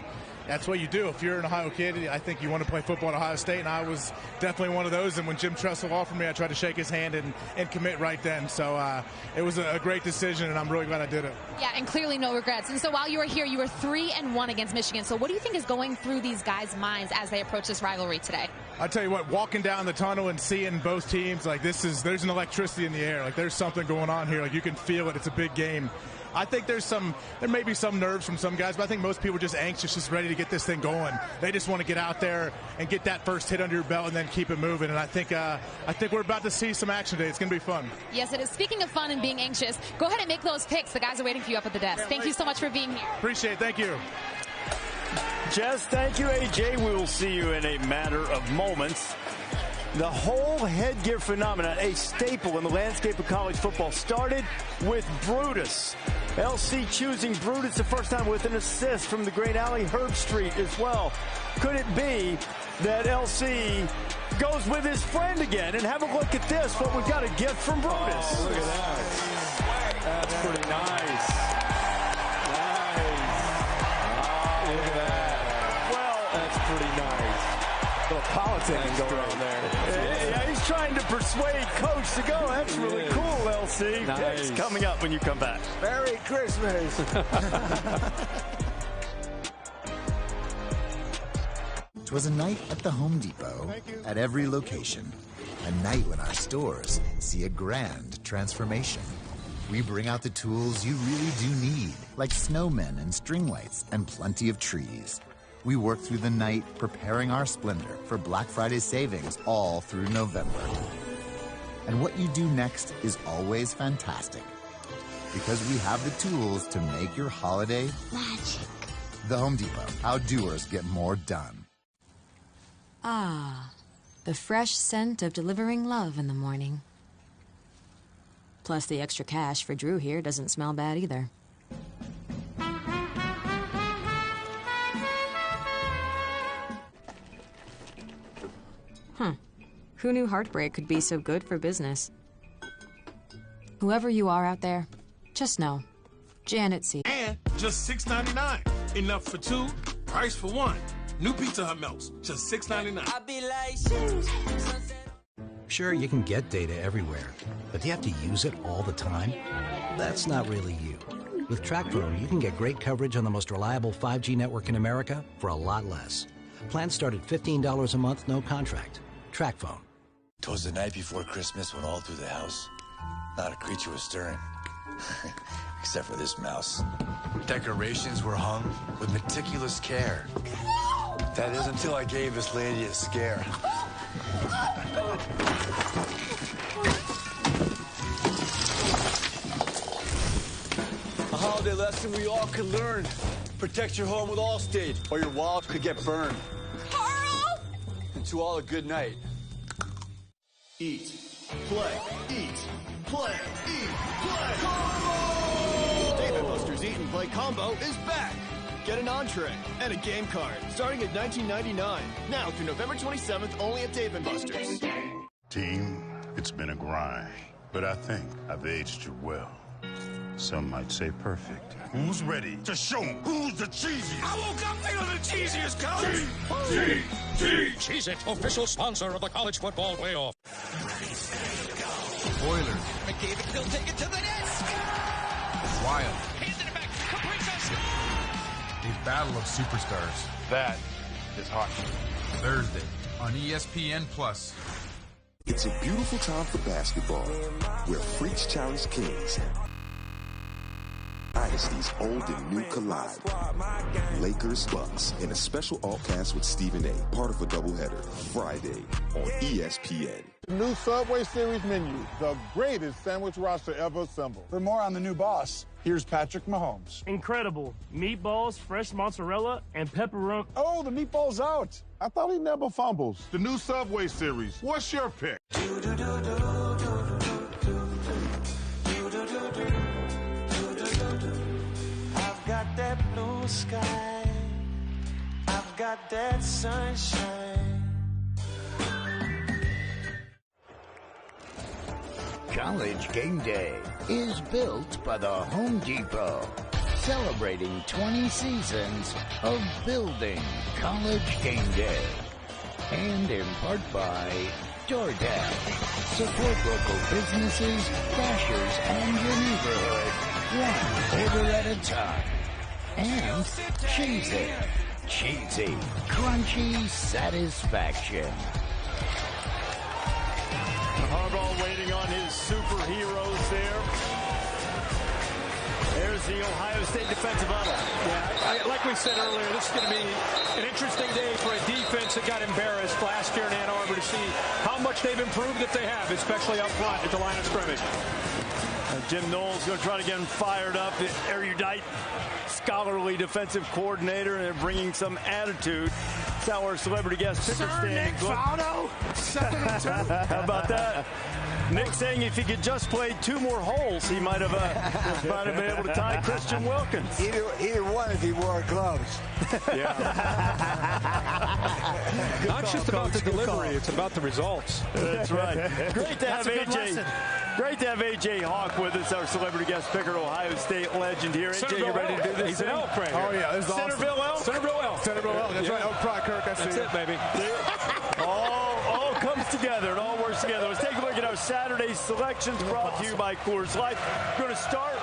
that's what you do. If you're an Ohio kid, I think you want to play football at Ohio State, and I was definitely one of those. And when Jim Tressel offered me, I tried to shake his hand and commit right then. So it was a great decision, and I'm really glad I did it. Yeah, and clearly no regrets. And so while you were here, you were 3-1 against Michigan. So what do you think is going through these guys' minds as they approach this rivalry today? I'll tell you what, walking down the tunnel and seeing both teams, like there's an electricity in the air. Like there's something going on here. Like you can feel it. It's a big game. I think there may be some nerves from some guys, but I think most people are just anxious, just ready to get this thing going. They just want to get out there and get that first hit under your belt and then keep it moving. And I think we're about to see some action today. It's going to be fun. Yes, it is. Speaking of fun and being anxious, go ahead and make those picks. The guys are waiting for you up at the desk. Thank you so much for being here. Appreciate it. Thank you. Jess, thank you, AJ. We will see you in a matter of moments. The whole headgear phenomenon, a staple in the landscape of college football, started with Brutus. LC choosing Brutus the first time with an assist from the great Allie Herbstreit as well. Could it be that LC goes with his friend again? And have a look at this, what we've got, a gift from Brutus. Oh, look at that. That's pretty nice. Nice. Look at that. Well, that's pretty nice. A little politicking going on there. Yeah, he's trying to persuade Coach to go. That's really cool, LC. Nice. Picks coming up when you come back. Merry Christmas. Twas a night at the Home Depot, at every location. A night when our stores see a grand transformation. We bring out the tools you really do need, like snowmen and string lights and plenty of trees. We work through the night preparing our splendor for Black Friday savings all through November. And what you do next is always fantastic, because we have the tools to make your holiday magic. The Home Depot, how doers get more done. Ah, the fresh scent of delivering love in the morning. Plus the extra cash for Drew here doesn't smell bad either. Who knew heartbreak could be so good for business? Whoever you are out there, just know, Janet C. And just $6.99. Enough for two, price for one. New Pizza Hut melts, just $6.99. Sure, you can get data everywhere, but do you have to use it all the time? That's not really you. With TrackPro, you can get great coverage on the most reliable 5G network in America for a lot less. Plans start at $15 a month, no contract. TracFone. 'Twas the night before Christmas when all through the house, not a creature was stirring. Except for this mouse. Decorations were hung with meticulous care. That is until I gave this lady a scare. A holiday lesson we all could learn. Protect your home with Allstate, or your wallet could get burned. Carl! And to all a good night. Eat, play, eat, play, eat, play. Combo! Dave & Buster's Eat and Play Combo is back. Get an entree and a game card starting at $19.99. Now through November 27th, only at Dave & Buster's. Team, it's been a grind, but I think I've aged you well. Some might say perfect. Who's ready to show who's the cheesiest? I woke up feeling the cheesiest, coach. Cheez-It, official sponsor of the college football playoff. Spoiler. McDavid, he'll take it to the net. Wild. Hands in the back. Kaprizov score. A battle of superstars. That is hockey. Thursday on ESPN+. It's a beautiful time for basketball, where freaks challenge kings. Dynasties old and new collide. Lakers, Bucks, in a special all-cast with Stephen A., part of a doubleheader, Friday on ESPN. New Subway Series menu, the greatest sandwich roster ever assembled. For more on the new boss, here's Patrick Mahomes. Incredible. Meatballs, fresh mozzarella, and pepperoni. Oh, the meatball's out. I thought he never fumbles. The new Subway Series. What's your pick? I've got that blue sky. I've got that sunshine. College Game Day is built by the Home Depot, celebrating 20 seasons of building College Game Day. And in part by DoorDash. Support local businesses, dashers, and your neighborhood, one order at a time. And Cheez-It, cheesy, crunchy satisfaction. Harbaugh waiting on his superheroes there. There's the Ohio State defensive huddle. Yeah, like we said earlier, this is going to be an interesting day for a defense that got embarrassed last year in Ann Arbor to see how much they've improved if they have, especially up front at the line of scrimmage. Jim Knowles going to try to get him fired up. The erudite, scholarly defensive coordinator, and bringing some attitude. That's how our celebrity guest picker standings look. How about that? Nick saying if he could just play 2 more holes, he might have been able to tie Christian Wilkins. Either one if he wore gloves. Not just about the delivery, it's about the results. That's right. Great to have AJ. Great to have AJ Hawk with us, our celebrity guest picker, Ohio State legend here. AJ, you ready to do this? He's an elk right here. Oh, yeah. This is Centerville awesome. elk. Centerville elk. Centerville elk. That's right. Oak Pride Kirk. I see That's it, baby. All comes together. It all works together. Let's take a look at our Saturday selections brought to you by Coors Light. We're going to start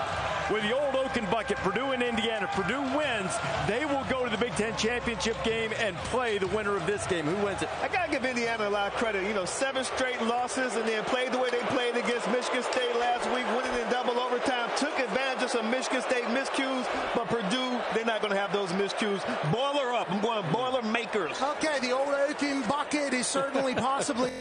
with the old Oaken Bucket, Purdue and Indiana. Purdue wins. They will go to the Big Ten championship game and play the winner of this game. Who wins it? I got to give Indiana a lot of credit. 7 straight losses and then played the way they played against Michigan State last week, winning in double overtime. Took advantage of some Michigan State miscues, but Purdue, they're not going to have those miscues. Boiler up. I'm going boiler makers. Okay, the old Oaken Bucket is certainly possibly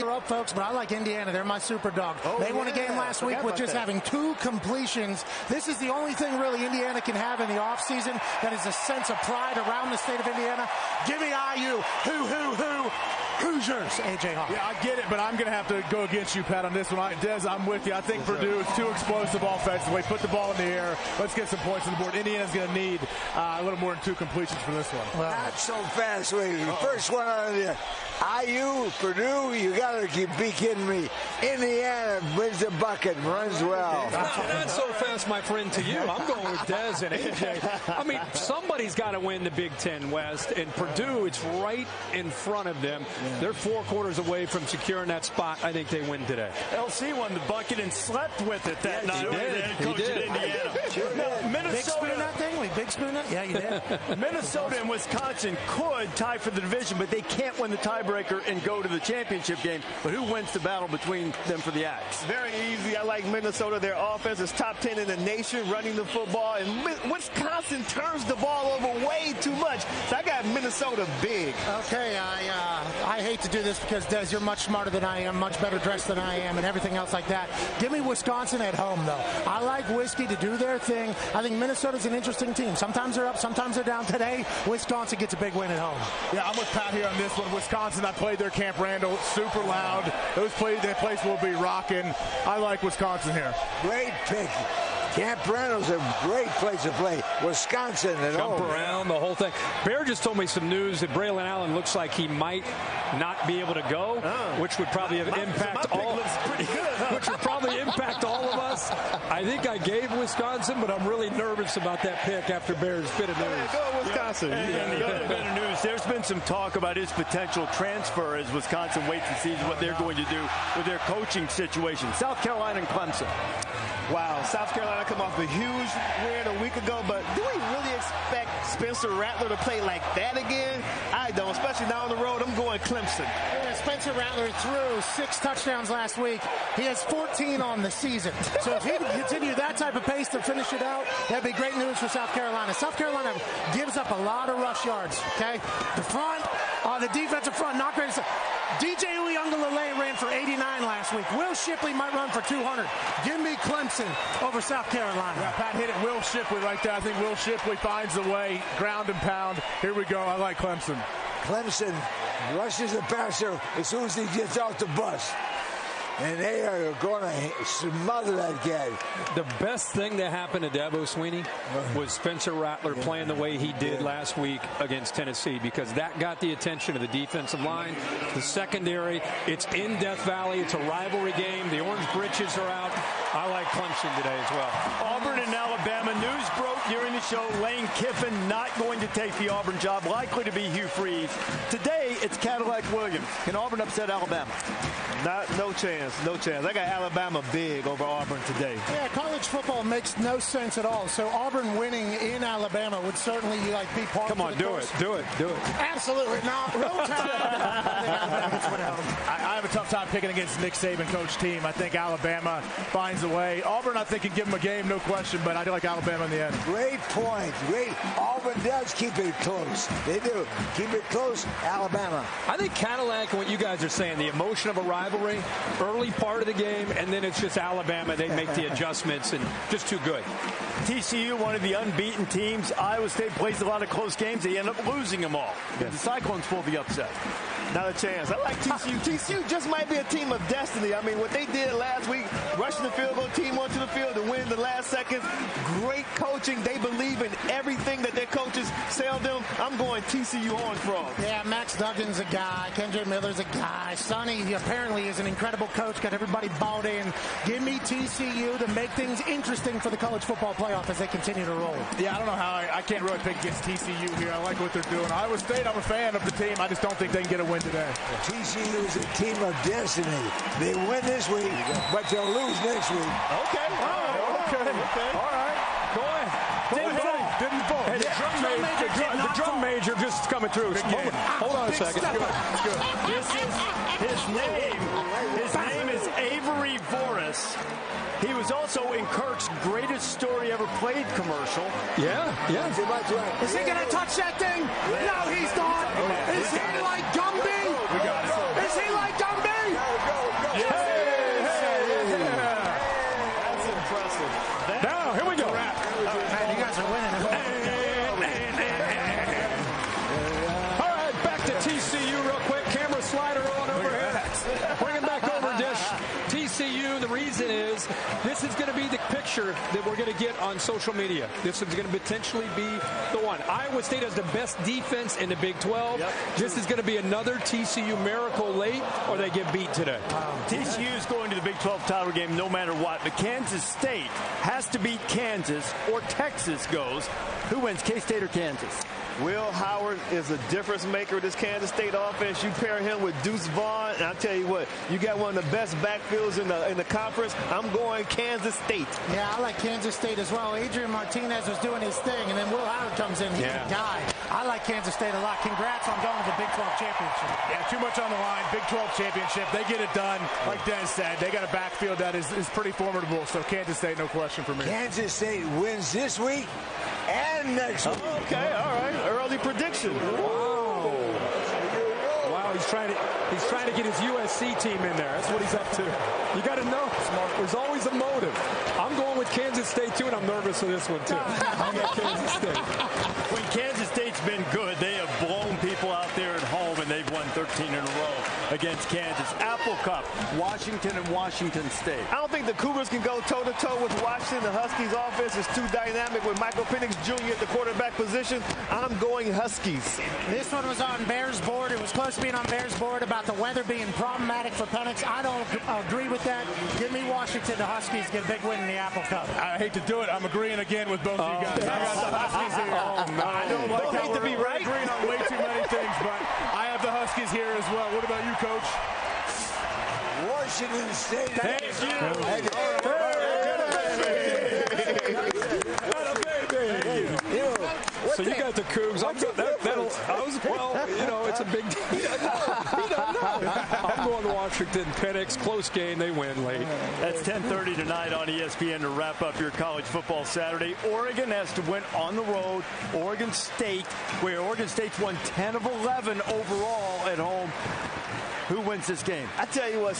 up, folks, but I like Indiana. They're my super dog. They won a game last week with just having 2 completions. This is the only thing really Indiana can have in the offseason that is a sense of pride around the state of Indiana. Give me IU. Hoosiers, AJ Hawk. Yeah, I get it, but I'm going to have to go against you, Pat, on this one. Des, I'm with you. I think Purdue is too explosive offensively. Put the ball in the air. Let's get some points on the board. Indiana's going to need a little more than 2 completions for this one. Not so fast, ladies. First one out of the IU, Purdue, you got to be kidding me. Indiana wins the bucket, runs well. Not so fast, my friend, to you. I'm going with Dez and AJ. I mean, somebody's got to win the Big Ten West, and Purdue, it's right in front of them. They're 4 quarters away from securing that spot. I think they win today. LC won the bucket and slept with it that night. He did. Indiana. Minnesota. Big spoon that thing? We big spoon it? Yeah, you did. Minnesota and Wisconsin could tie for the division, but they can't win the tiebreaker and go to the championship game. But who wins the battle between them for the Axe? Very easy. I like Minnesota. Their offense is top 10 in the nation running the football, and Wisconsin turns the ball over way too much. So I got Minnesota big. Okay, I hate to do this because, Des, you're much smarter than I am, much better dressed than I am, and everything else like that. Give me Wisconsin at home, though. I like Whiskey to do their thing. I think Minnesota's an interesting team. Sometimes they're up, sometimes they're down. Today, Wisconsin gets a big win at home. Yeah, I'm with Pat here on this one. Wisconsin, I played their Camp Randall, super loud. That place will be rocking. I like Wisconsin here. Great pick. Camp Randall's a great place to play. Wisconsin at home. Jump around, the whole thing. Bear just told me some news that Braylon Allen looks like he might not be able to go, which would probably impact all. Which would probably impact all of us. I think I gave Wisconsin, but I'm really nervous about that pick after Bear's bit of news. Go Wisconsin. And the other bit of news, there's been some talk about his potential transfer as Wisconsin waits to see what they're going to do with their coaching situation. South Carolina and Clemson. Wow, South Carolina come off a huge win a week ago, but do we really expect Spencer Rattler to play like that again? I don't, especially down the road. I'm going Clemson. Yeah, Spencer Rattler threw 6 touchdowns last week. He has 14 on the season. So if he can continue that type of pace to finish it out, that'd be great news for South Carolina. South Carolina gives up a lot of rush yards, okay? The front, the defensive front, not great. DJ Uyunglele ran for 89 last week. Will Shipley might run for 200. Give me Clemson over South Carolina. Yeah, Pat hit it. Will Shipley right there. I think Will Shipley finds a way. Ground and pound. Here we go. I like Clemson. Clemson rushes the passer as soon as he gets off the bus. And they are going to smother that guy. The best thing that happened to Dabo Swinney was Spencer Rattler playing the way he did last week against Tennessee, because that got the attention of the defensive line, the secondary. It's in Death Valley. It's a rivalry game. The Orange Britches are out. I like Clemson today as well. Auburn and Alabama. News broke during the show. Lane Kiffin not going to take the Auburn job. Likely to be Hugh Freeze. Today, it's Cadillac Williams. Can Auburn upset Alabama? No chance. No chance. I got Alabama big over Auburn today. Yeah, college football makes no sense at all. So Auburn winning in Alabama would certainly be part of the Come on, do it. Absolutely. No, roll tide. I have a tough time picking against Nick Saban coach team. I think Alabama finds a way. Auburn, I think, can give them a game, no question, but I do like Alabama in the end. Great point. Great. Auburn does keep it close. They do. Keep it close, Alabama. I think Cadillac and what you guys are saying, the emotion of a rivalry, early part of the game, and then it's just Alabama. They make the adjustments and just too good. TCU, one of the unbeaten teams. Iowa State plays a lot of close games. They end up losing them all. The Cyclones pull the upset. Not a chance. I like TCU. TCU just might be a team of destiny. I mean, what they did last week, rushing the field goal, team went to the field to win the last seconds. Great coaching. They believe in everything that their coaches tell them. I'm going TCU Horned Frogs. Yeah, Max Duggan's a guy. Kendra Miller's a guy. Sonny apparently is an incredible coach. Got everybody bought in. Give me TCU to make things interesting for the college football playoff as they continue to roll. Yeah, I don't know how I can't really pick against TCU here. I like what they're doing. Iowa State, I'm a fan of the team. I just don't think they can get a win today. TCU is a team of destiny. They win this week, but they'll lose next week. Okay. Okay. All right. Go ahead. Didn't fall. Hey, the drum major just coming through. Hold on a second. Good. His name is Avery Voris. He was also in Kirk's Greatest Story Ever Played commercial. Yeah. Is he going to touch that thing? No, he's not. Is he like Gumby? Is he like Gumby? That's impressive. Now, here we go. Man, you guys are winning. All right, back to TCU real quick. Camera slider on over here. Bring it back over, Dish. TCU, the reason is this is going to be the picture that we're going to get on social media. This is going to potentially be the one. Iowa State has the best defense in the Big 12. Yep. This is going to be another TCU miracle late, or they get beat today. TCU is going to the Big 12 title game no matter what, but Kansas State has to beat Kansas or Texas goes. Who wins, K-State or Kansas? Will Howard is a difference maker with this Kansas State offense. You pair him with Deuce Vaughn, and I'll tell you what, you got one of the best backfields in the conference. I'm going Kansas State. Yeah, I like Kansas State as well. Adrian Martinez was doing his thing, and then Will Howard comes in. He's a guy. I like Kansas State a lot. Congrats on going to the Big 12 championship. Yeah, too much on the line. Big 12 championship. They get it done. Like Dennis said, they got a backfield that is pretty formidable. So Kansas State, no question for me. Kansas State wins this week and next week. Okay, all right. Early prediction. Wow, he's trying to get his USC team in there. That's what he's up to. You got to know, there's always a motive. I'm going with Kansas State, too, and I'm nervous for this one, too. I got Kansas State. When Kansas State's been good, they have blown people out there at home, and they've won 13 in a row against Kansas. Apple Cup, Washington and Washington State. I don't think the Cougars can go toe-to-toe with Washington. The Huskies' offense is too dynamic with Michael Penix Jr. at the quarterback position. I'm going Huskies. This one was on Bears' board. It was close to being on Bears' board about the weather being problematic for Penix. I don't agree with that. Give me Washington. The Huskies get a big win in the Apple Cup. I hate to do it. I'm agreeing again with both of you guys. I got the Huskies here. I don't like how we're agreeing on way too many things, but I have the Huskies here as well. What about you, Coach? Washington State. Thank So you got the Cougs. It's a big deal. I'm going to Washington. Penix, close game. They win late. That's 10:30 tonight on ESPN to wrap up your college football Saturday. Oregon has to win on the road. Oregon State, where Oregon State's won 10 of 11 overall at home. Who wins this game? I tell you what,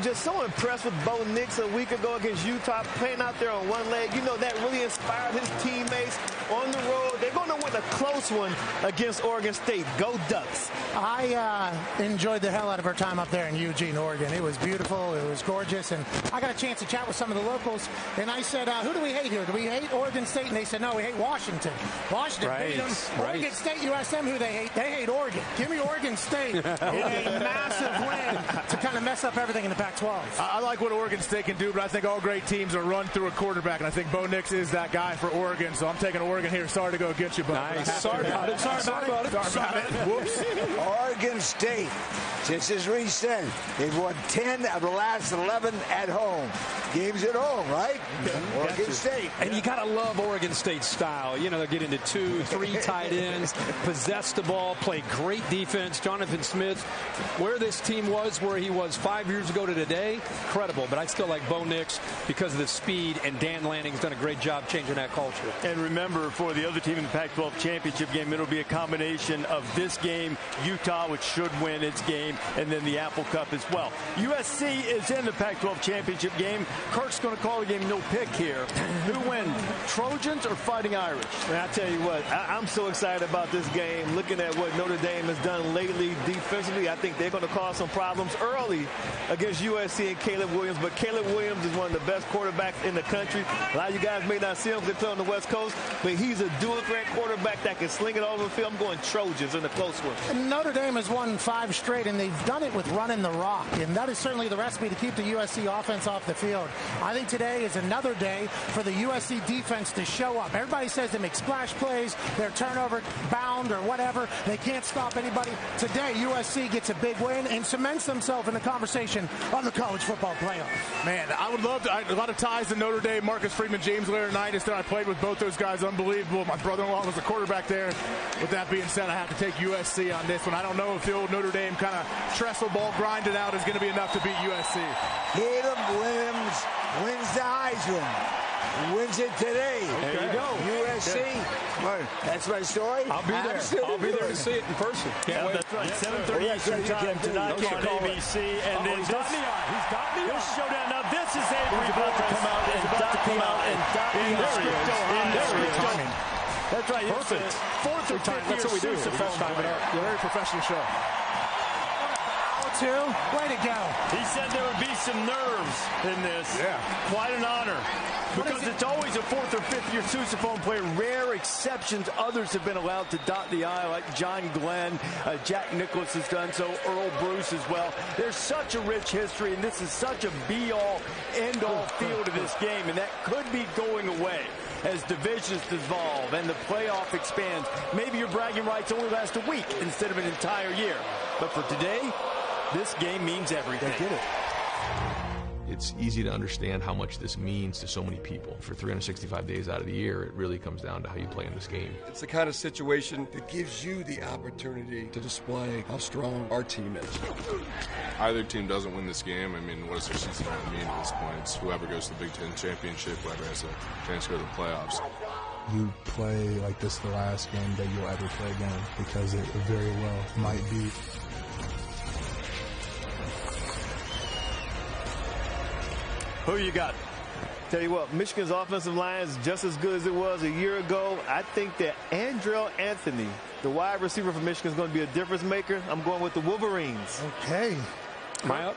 just so impressed with Bo Nix a week ago against Utah, playing out there on one leg. You know, that really inspired his teammates on the road. They're going to win a close one against Oregon State. Go Ducks. I enjoyed the hell out of our time up there in Eugene, Oregon. It was beautiful. It was gorgeous. And I got a chance to chat with some of the locals. And I said, who do we hate here? Do we hate Oregon State? And they said, no, we hate Washington. Washington beat them. Oregon State, you ask them who they hate. They hate Oregon. Give me Oregon State in a massive win to kind of mess up everything in the Pac-12. I like what Oregon State can do, but I think all great teams are run through a quarterback, and I think Bo Nix is that guy for Oregon, so I'm taking Oregon here. Sorry to go against you, but nice. Sorry about it. Whoops. Oregon State, just as we said, they've won 10 of the last 11 at home. Games at home, right? Oregon State. And you got to love Oregon State's style. You know, they'll get into 2, 3 tight ends, possess the ball, play great defense. Jonathan Smith, where this team was, where he was 5 years ago to today, incredible. But I still like Bo Nix because of the speed, and Dan Lanning's done a great job changing that culture. And remember, for the other team in the Pac-12 championship game, it'll be a combination of this game, Utah, which should win its game, and then the Apple Cup as well. USC is in the Pac-12 championship game. Kirk's going to call the game no pick here. Who wins, Trojans or Fighting Irish? Man, I tell you what, I'm so excited about this game. Looking at what Notre Dame has done lately defensively, I think they're going to cause some problems early against USC and Caleb Williams. But Caleb Williams is one of the best quarterbacks in the country. A lot of you guys may not see him because they play on the West Coast, but he's a dual threat quarterback that can sling it all over the field. I'm going Trojans in a close one. And Notre Dame has won 5 straight, and they've done it with running the rock. And that is certainly the recipe to keep the USC offense off the field. I think today is another day for the USC defense to show up. Everybody says they make splash plays, they're turnover bound or whatever. They can't stop anybody. Today, USC gets a big win and cements themselves in the conversation on the college football playoff. Man, I would love to. A lot of ties to Notre Dame. Marcus Freeman, James Laurinaitis. I played with both those guys. Unbelievable. My brother-in-law was the quarterback there. With that being said, I have to take USC on this one. I don't know if the old Notre Dame kind of trestle ball grinded out is going to be enough to beat USC. Caleb Williams wins the Heisman. Wins it today. Okay. There you go. USC. That's my story. I'll be there. I'll be there to see it in person. Can't wait. That's right. 7:30 Eastern time tonight on ABC. And then he's got me on. He's got me on. This showdown. Now this is Avery about to come out and dot me on. That's right. Perfect. Fourth or fifth. That's what we do. It's a Very professional show. too. Way to go. He said there would be some nerves in this. Yeah. Quite an honor. Because it's always a fourth or fifth year sousaphone player. Rare exceptions. Others have been allowed to dot the I, like John Glenn. Jack Nicklaus has done so. Earl Bruce as well. There's such a rich history, and this is such a be-all, end-all feel to this game, and that could be going away as divisions dissolve and the playoff expands. Maybe your bragging rights only last a week instead of an entire year. But for today, this game means everything. They get it. It's easy to understand how much this means to so many people. For 365 days out of the year, it really comes down to how you play in this game. It's the kind of situation that gives you the opportunity to display how strong our team is. Either team doesn't win this game, I mean, what does their season really mean at this point? It's whoever goes to the Big Ten championship, whoever has a chance to go to the playoffs. You play like this the last game that you'll ever play again, because it very well might be. Who you got? Tell you what, Michigan's offensive line is just as good as it was a year ago. I think that Andrell Anthony, the wide receiver for Michigan, is going to be a difference maker. I'm going with the Wolverines. Okay.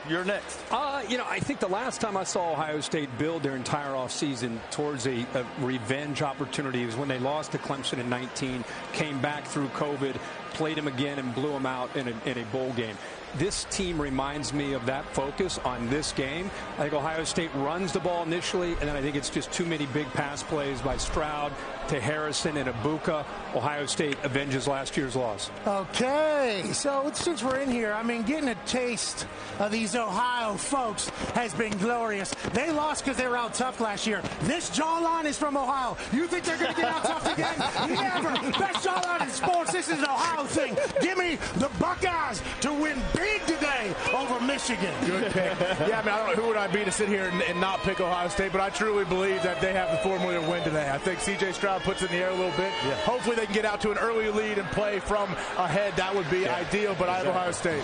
You're next. I think the last time I saw Ohio State build their entire offseason towards a revenge opportunity was when they lost to Clemson in 19, came back through COVID, played them again, and blew them out in a bowl game. This team reminds me of that focus on this game. I think Ohio State runs the ball initially, and then I think it's just too many big pass plays by Stroud to Harrison and Ibuka. Ohio State avenges last year's loss. Okay, so since we're in here, I mean, getting a taste of these Ohio folks has been glorious. They lost because they were out tough last year. This jawline is from Ohio. You think they're going to get out tough again? Never. Best jawline in sports. This is an Ohio thing. Give me the Buckeyes to win big today over Michigan. Good pick. Yeah, I mean, I don't know who would I be to sit here and not pick Ohio State, but I truly believe that they have the formula to win today. I think C.J. Stroud puts it in the air a little bit. Yeah. Hopefully they can get out to an early lead and play from ahead. That would be ideal, but I have Ohio State.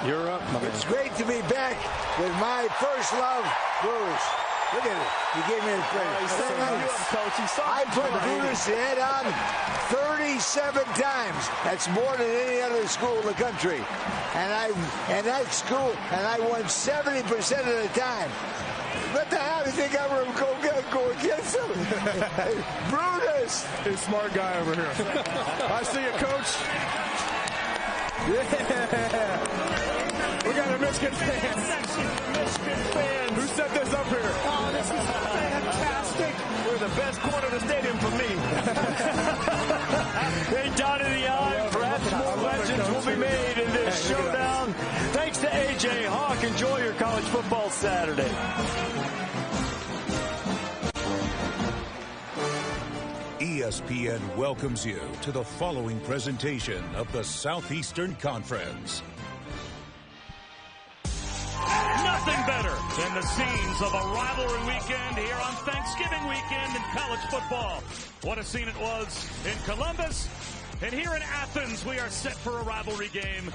You're up. It's great to be back with my first love, Bruce. Look at it. You gave me the credit. I put Brutus head on 37 times. That's more than any other school in the country. And I won 70% of the time. What the hell do you think I'm going to go against him? Brutus! He's a smart guy over here. I see you, Coach. Yeah. We got a Michigan fan. Who set this up here? Oh, this is fantastic. We're the best corner of the stadium for me. They dotted the I. Perhaps more legends will be made in this showdown. Thanks to A.J. Hawk. Enjoy your college football Saturday. ESPN welcomes you to the following presentation of the Southeastern Conference. Nothing better than the scenes of a rivalry weekend here on Thanksgiving weekend in college football. What a scene it was in Columbus. And here in Athens, we are set for a rivalry game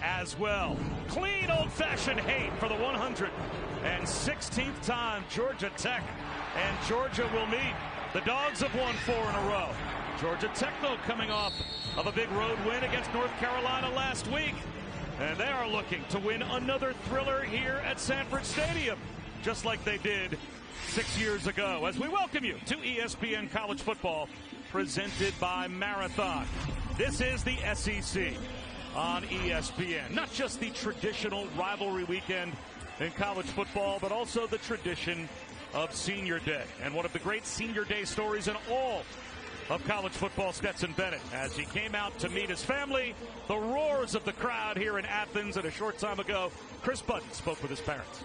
as well. Clean old-fashioned hate for the 116th time. Georgia Tech and Georgia will meet. The Dogs have won 4 in a row. Georgia Tech, though, coming off of a big road win against North Carolina last week. And they are looking to win another thriller here at Sanford Stadium, just like they did 6 years ago. As we welcome you to ESPN College Football, presented by Marathon. This is the SEC on ESPN. Not just the traditional rivalry weekend in college football, but also the tradition of Senior Day. And one of the great Senior Day stories in all of college football, Stetson Bennett, as he came out to meet his family. The roars of the crowd here in Athens, and a short time ago, Chris Budden spoke with his parents.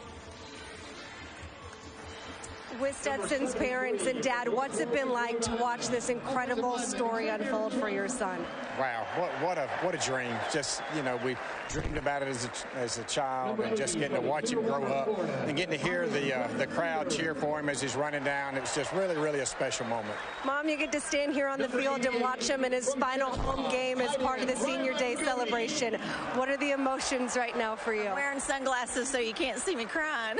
With Stetson's parents and Dad, what's it been like to watch this incredible story unfold for your son? Wow, what a dream. Just, we dreamed about it as a child, and just getting to watch him grow up and getting to hear the crowd cheer for him as he's running down. It's just really, really a special moment. Mom, you get to stand here on the field and watch him in his final home game as part of the Senior Day celebration. What are the emotions right now for you? I'm wearing sunglasses so you can't see me crying.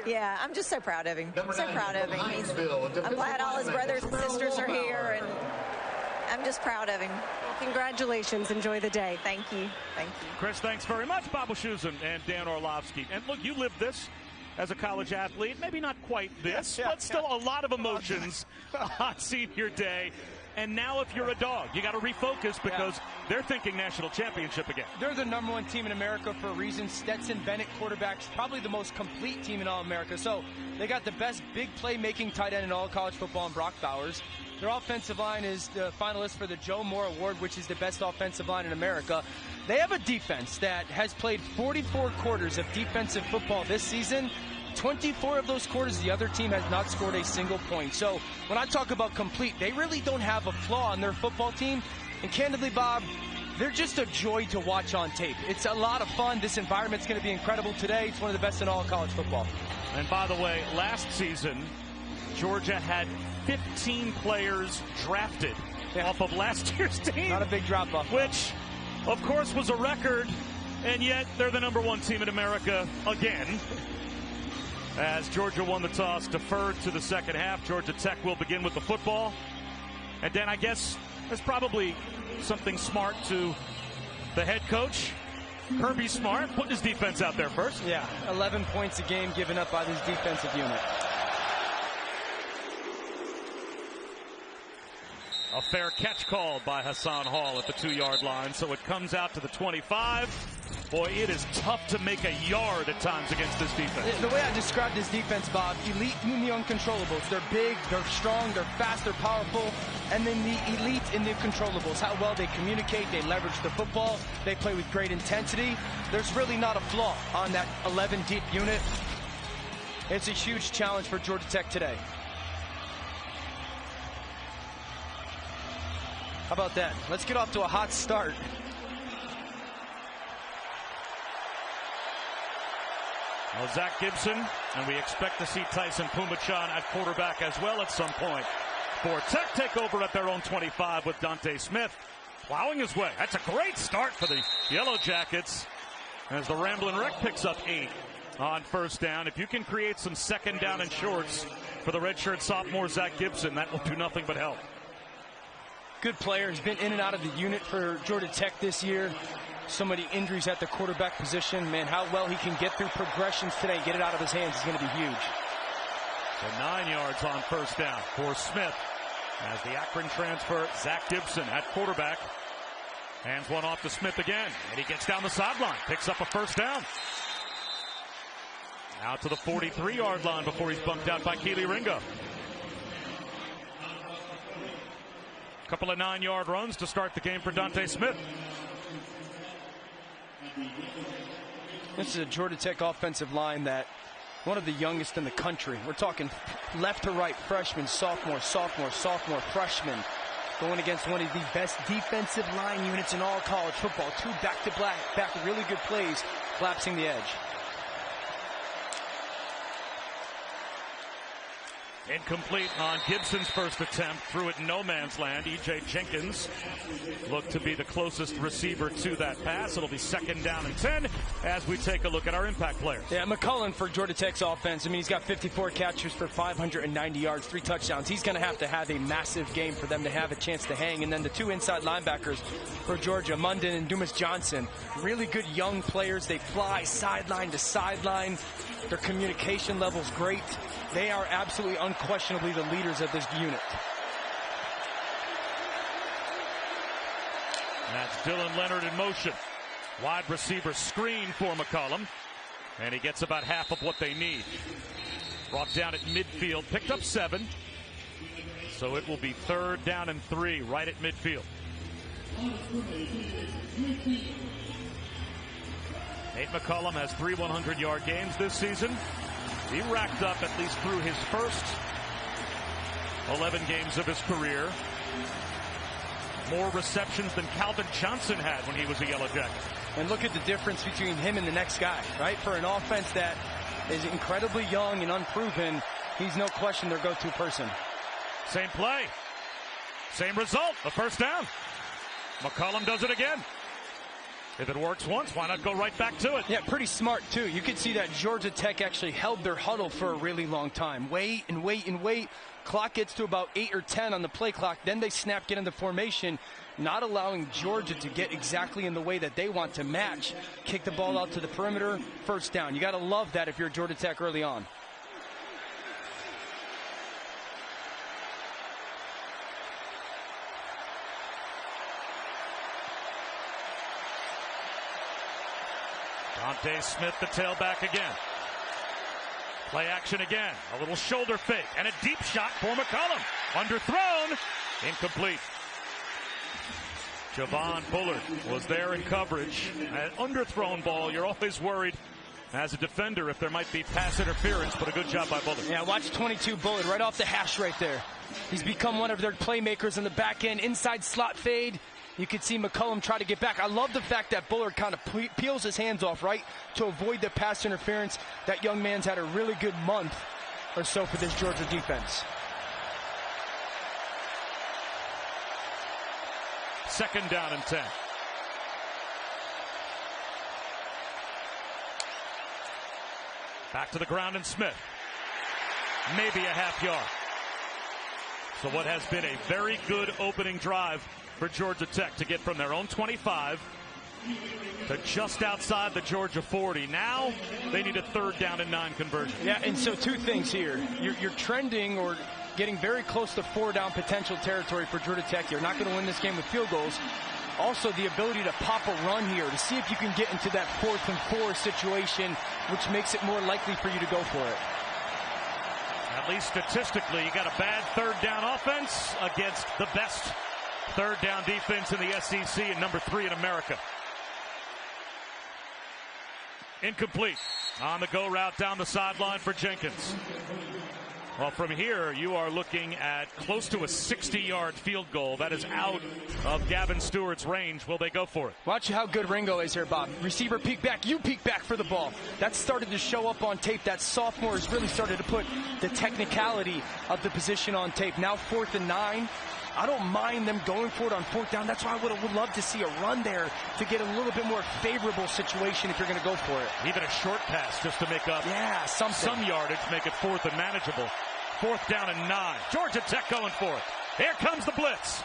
Yeah, I'm just so proud of him. I'm so proud of him. I'm glad all his brothers and sisters are here, and I'm just proud of him. Congratulations. Enjoy the day. Thank you. Thank you. Chris, thanks very much. Bob Wischusen and Dan Orlovsky. And look, you lived this as a college athlete. Maybe not quite this, but still a lot of emotions on senior day. And now if you're a dog, you got to refocus because they're thinking national championship again. They're the #1 team in America for a reason. Stetson Bennett, quarterbacks, probably the most complete team in all America. So they got the best big play-making tight end in all college football in Brock Bowers. Their offensive line is the finalist for the Joe Moore Award, which is the best offensive line in America. They have a defense that has played 44 quarters of defensive football this season. 24 of those quarters, the other team has not scored a single point. So when I talk about complete, they really don't have a flaw on their football team. And candidly, Bob, they're just a joy to watch on tape. It's a lot of fun. This environment's going to be incredible today. It's one of the best in all college football. And by the way, last season, Georgia had 15 players drafted off of last year's team. Not a big drop-off. Which, of course, was a record. And yet, they're the #1 team in America again. As Georgia won the toss, deferred to the second half. Georgia Tech will begin with the football. And then I guess there's probably something smart to the head coach, Kirby Smart, putting his defense out there first. Yeah, 11 points a game given up by this defensive unit. A fair catch called by Hassan Hall at the 2-yard line, so it comes out to the 25. Boy, it is tough to make a yard at times against this defense. The way I describe this defense, Bob, elite in the uncontrollables. They're big, they're strong, they're fast, they're powerful. And then the elite in the controllables, how well they communicate, they leverage the football, they play with great intensity. There's really not a flaw on that 11-deep unit. It's a huge challenge for Georgia Tech today. How about that? Let's get off to a hot start. Well, Zach Gibson, and we expect to see Tyson Pumachan at quarterback as well at some point. For Tech, take over at their own 25 with Dante Smith plowing his way. That's a great start for the Yellow Jackets as the Ramblin' Wreck picks up 8 on first down. If you can create some second down and shorts for the redshirt sophomore Zach Gibson, that will do nothing but help. Good player. He's been in and out of the unit for Georgia Tech this year. So many injuries at the quarterback position. Man, how well he can get through progressions today and get it out of his hands is going to be huge. So 9 yards on first down for Smith as the Akron transfer, Zach Gibson at quarterback. Hands one off to Smith again, and he gets down the sideline, picks up a first down. Out to the 43-yard line before he's bumped out by Keely Ringo. Couple of 9-yard runs to start the game for Dante Smith. This is a Georgia Tech offensive line that one of the youngest in the country. We're talking left to right, freshman, sophomore, freshman, going against one of the best defensive line units in all college football. 2 back-to-back really good plays, collapsing the edge. Incomplete on Gibson's first attempt. Threw it in no man's land. E.J. Jenkins looked to be the closest receiver to that pass. It'll be second down and 10 as we take a look at our impact players. Yeah, McCullen for Georgia Tech's offense. I mean, he's got 54 catches for 590 yards, 3 touchdowns. He's going to have a massive game for them to have a chance to hang. And then the 2 inside linebackers for Georgia, Munden and Dumas Johnson. Really good young players. They fly sideline to sideline. Their communication level's great. They are absolutely unquestionably the leaders of this unit. That's Dylan Leonard in motion. Wide receiver screen for McCollum. And he gets about half of what they need. Brought down at midfield, picked up 7. So it will be third down and 3 right at midfield. Nate McCollum has 3 100-yard games this season. He racked up, at least through his first 11 games of his career, more receptions than Calvin Johnson had when he was a Yellow Jacket. And look at the difference between him and the next guy, right? For an offense that is incredibly young and unproven, he's no question their go-to person. Same play, same result, a first down. McCollum does it again. If it works once, why not go right back to it? Yeah, pretty smart, too. You could see that Georgia Tech actually held their huddle for a really long time. Wait and wait and wait. Clock gets to about 8 or 10 on the play clock. Then they snap, get into formation, not allowing Georgia to get exactly in the way that they want to match. Kick the ball out to the perimeter, first down. You got to love that if you're Georgia Tech early on. Dante Smith, the tailback again. Play action again. A little shoulder fake and a deep shot for McCollum. Underthrown. Incomplete. Javon Bullard was there in coverage. An underthrown ball, you're always worried as a defender if there might be pass interference, but a good job by Bullard. Yeah, watch 22 Bullard right off the hash right there. He's become one of their playmakers in the back end. Inside slot fade. You can see McCollum try to get back. I love the fact that Bullard kind of peels his hands off, right, to avoid the pass interference. That young man's had a really good month or so for this Georgia defense. Second down and 10. Back to the ground and Smith. Maybe a half yard. So what has been a very good opening drive for Georgia Tech to get from their own 25 to just outside the Georgia 40. Now they need a 3rd down and 9 conversion. Yeah, and so 2 things here. You're trending or getting very close to 4-down potential territory for Georgia Tech. You're not going to win this game with field goals. Also, the ability to pop a run here to see if you can get into that 4th and 4 situation, which makes it more likely for you to go for it. At least statistically, you got a bad 3rd down offense against the best 3rd down defense in the SEC and number 3 in America. Incomplete. On the go route down the sideline for Jenkins. Well, from here, you are looking at close to a 60-yard field goal. That is out of Gavin Stewart's range. Will they go for it? Watch how good Ringo is here, Bob. Receiver peek back, you peek back for the ball. That started to show up on tape. That sophomore has really started to put the technicality of the position on tape. Now 4th and 9. I don't mind them going for it on 4th down. That's why I would love to see a run there to get a little bit more favorable situation if you're going to go for it. Even a short pass just to make up some yardage, make it 4th and manageable. 4th down and 9. Georgia Tech going for it. Here comes the blitz.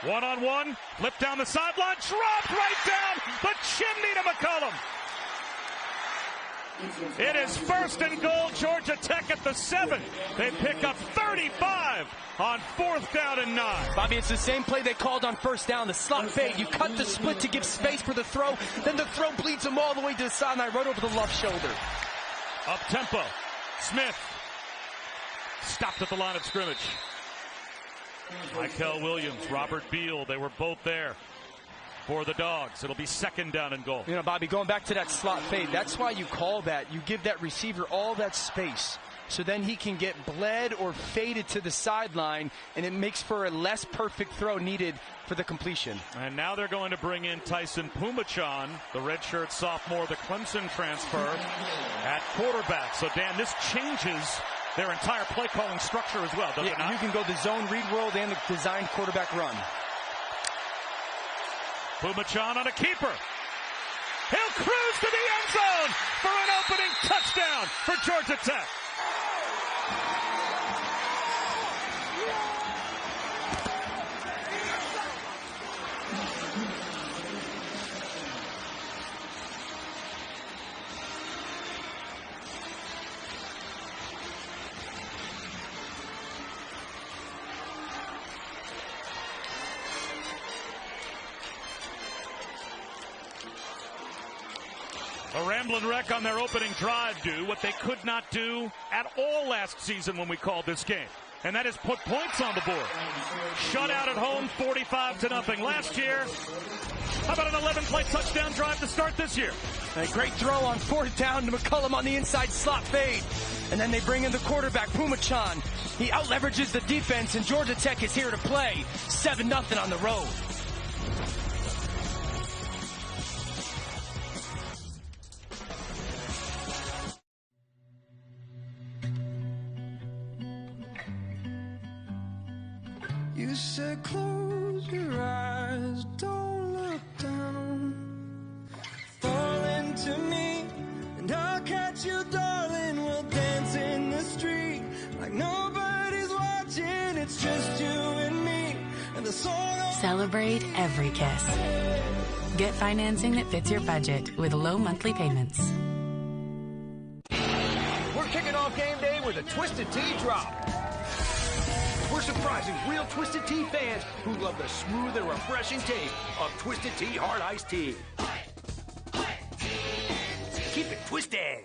One-on-one, flip down the sideline, dropped right down the chimney to McCollum. It is 1st and goal, Georgia Tech at the 7. They pick up 35 on 4th down and 9. Bobby, it's the same play they called on 1st down, the slot fade. You cut the split to give space for the throw, then the throw bleeds them all the way to the sideline, right over the left shoulder. Up tempo, Smith. Stopped at the line of scrimmage. Michael Williams, Robert Beal, they were both there for the Dogs. It'll be 2nd down and goal. You know, Bobby, going back to that slot fade, that's why you call that. You give that receiver all that space so then he can get bled or faded to the sideline, and it makes for a less perfect throw needed for the completion. And now they're going to bring in Tyson Pumachan, the redshirt sophomore, the Clemson transfer, at quarterback. So, Dan, this changes their entire play calling structure as well, does it not? You can go the zone read world and the designed quarterback run. Pumachan on a keeper. He'll cruise to the end zone for an opening touchdown for Georgia Tech. A Ramblin' Wreck on their opening drive do what they could not do at all last season when we called this game, and that is put points on the board. Shut out at home, 45-0 last year. How about an 11-play touchdown drive to start this year? A great throw on 4th down to McCollum on the inside slot fade. And then they bring in the quarterback, Pumachan. He out-leverages the defense, and Georgia Tech is here to play. 7-0 on the road. You said close your eyes, don't look down. Celebrate every kiss. Get financing that fits your budget with low monthly payments. We're kicking off game day with a Twisted Tea drop. We're surprising real Twisted Tea fans who love the smooth and refreshing taste of Twisted Tea Hard Iced Tea. Keep it twisted.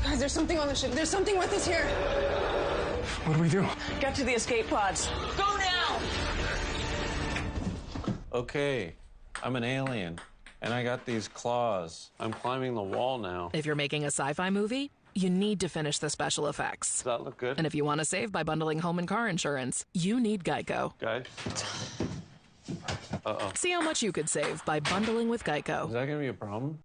Guys, there's something on the ship. There's something with us here. What do we do? Get to the escape pods. Go now! Okay, I'm an alien, and I got these claws. I'm climbing the wall now. If you're making a sci-fi movie, you need to finish the special effects. Does that look good? And if you want to save by bundling home and car insurance, you need Geico. Guys? Uh-oh. See how much you could save by bundling with Geico. Is that going to be a problem?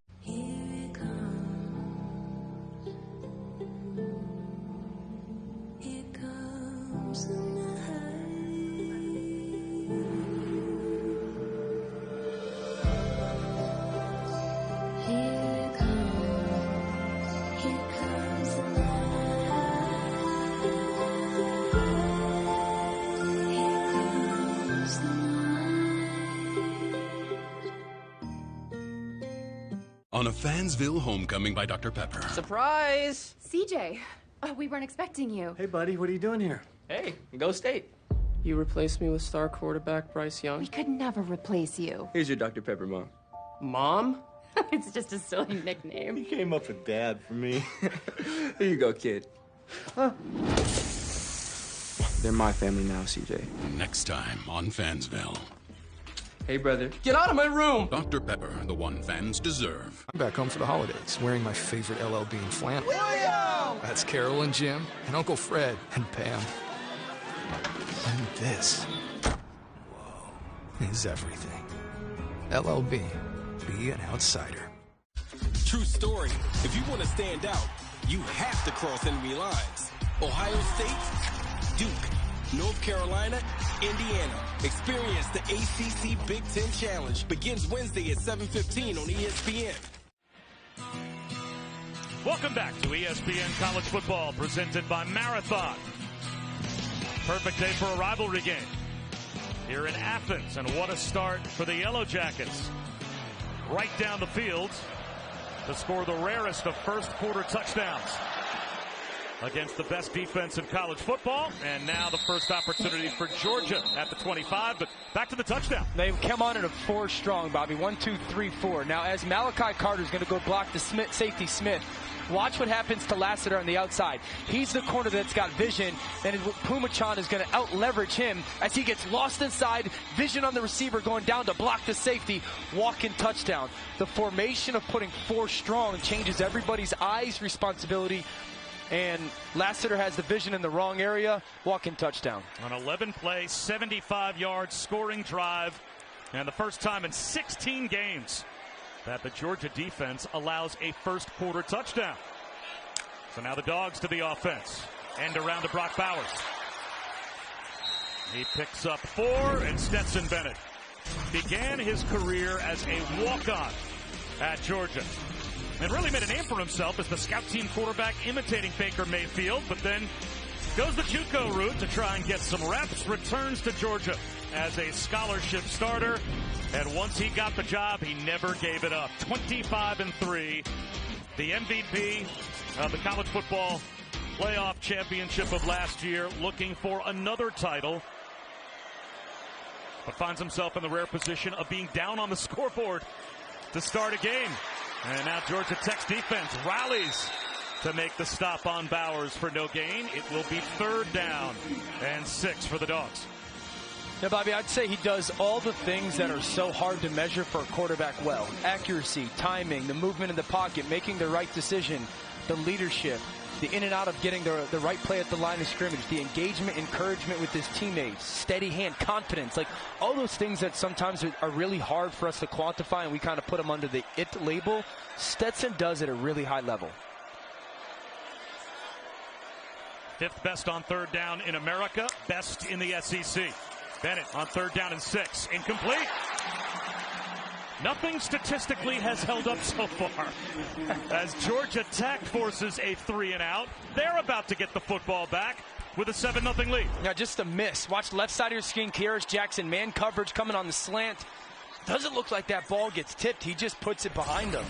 On a Fansville homecoming by Dr. Pepper. Surprise! CJ, we weren't expecting you. Hey, buddy, what are you doing here? Hey, go State. You replaced me with star quarterback Bryce Young. We could never replace you. Here's your Dr. Pepper, Mom. Mom? It's just a silly nickname. You came up with Dad for me. Here you go, kid. Huh. They're my family now, CJ. Next time on Fansville. Hey, brother. Get out of my room! Dr. Pepper, the one fans deserve. I'm back home for the holidays, wearing my favorite LL Bean flannel. William! That's Carol and Jim, and Uncle Fred, and Pam. And this, whoa, is everything. LL Bean, be an outsider. True story. If you want to stand out, you have to cross enemy lines. Ohio State, Duke, North Carolina, Indiana. Experience the ACC Big Ten Challenge. Begins Wednesday at 7:15 on ESPN. Welcome back to ESPN College Football, presented by Marathon. Perfect day for a rivalry game here in Athens, and what a start for the Yellow Jackets. Right down the field to score the rarest of first quarter touchdowns against the best defense in college football. And now the first opportunity for Georgia at the 25, but back to the touchdown. They come on at a 4 strong, Bobby. 1, 2, 3, 4. Now, as Malachi Carter's going to go block the safety Smith, watch what happens to Lassiter on the outside. He's the corner that's got vision, and Pumachan is going to out-leverage him as he gets lost inside. Vision on the receiver going down to block the safety. Walk-in touchdown. The formation of putting 4 strong changes everybody's eyes responsibility, and Lassiter has the vision in the wrong area. Walk-in touchdown. An 11-play, 75-yard scoring drive, and the first time in 16 games that the Georgia defense allows a first quarter touchdown. So now the Dogs to the offense. End around to Brock Bowers. He picks up 4, and Stetson Bennett began his career as a walk-on at Georgia and really made a name for himself as the scout team quarterback imitating Baker Mayfield, but then goes the JUCO route to try and get some reps, returns to Georgia as a scholarship starter, and once he got the job, he never gave it up. 25-3, the MVP of the college football playoff championship of last year, looking for another title, but finds himself in the rare position of being down on the scoreboard to start a game. And now Georgia Tech's defense rallies to make the stop on Bowers for no gain. It will be 3rd down and 6 for the Dogs. Yeah, Bobby, I'd say he does all the things that are so hard to measure for a quarterback well. Accuracy, timing, the movement in the pocket, making the right decision, the leadership, the in and out of getting the right play at the line of scrimmage, the engagement, encouragement with his teammates, steady hand, confidence, like all those things that sometimes are really hard for us to quantify, and we kind of put them under the it label. Stetson does at a really high level. 5th best on 3rd down in America, best in the SEC. Bennett on 3rd down and 6. Incomplete. Nothing statistically has held up so far as Georgia Tech forces a 3-and-out. They're about to get the football back. with a 7-0 lead. Yeah, just a miss. Watch left side of your screen. Kearis Jackson, man coverage coming on the slant. Doesn't look like that ball gets tipped. He just puts it behind him.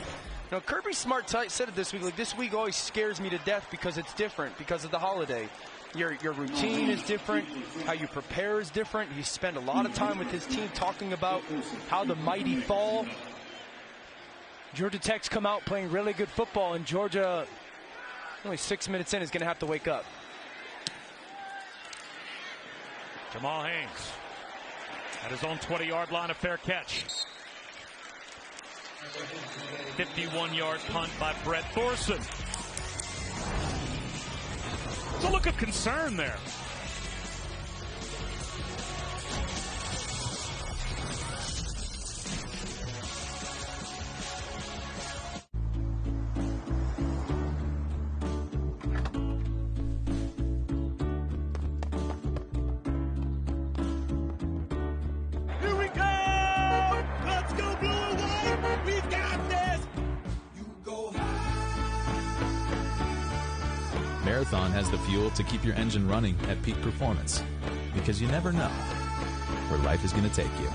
You know, Kirby Smart said it this week. Like, this week always scares me to death because it's different because of the holiday. Your routine is different. How you prepare is different. You spend a lot of time with his team talking about how the mighty fall. Georgia Tech's come out playing really good football, and Georgia, only 6 minutes in, is going to have to wake up. Jamal Haynes at his own 20-yard line, a fair catch. 51-yard punt by Brett Thorson. It's a look of concern there. Marathon has the fuel to keep your engine running at peak performance, because you never know where life is going to take you.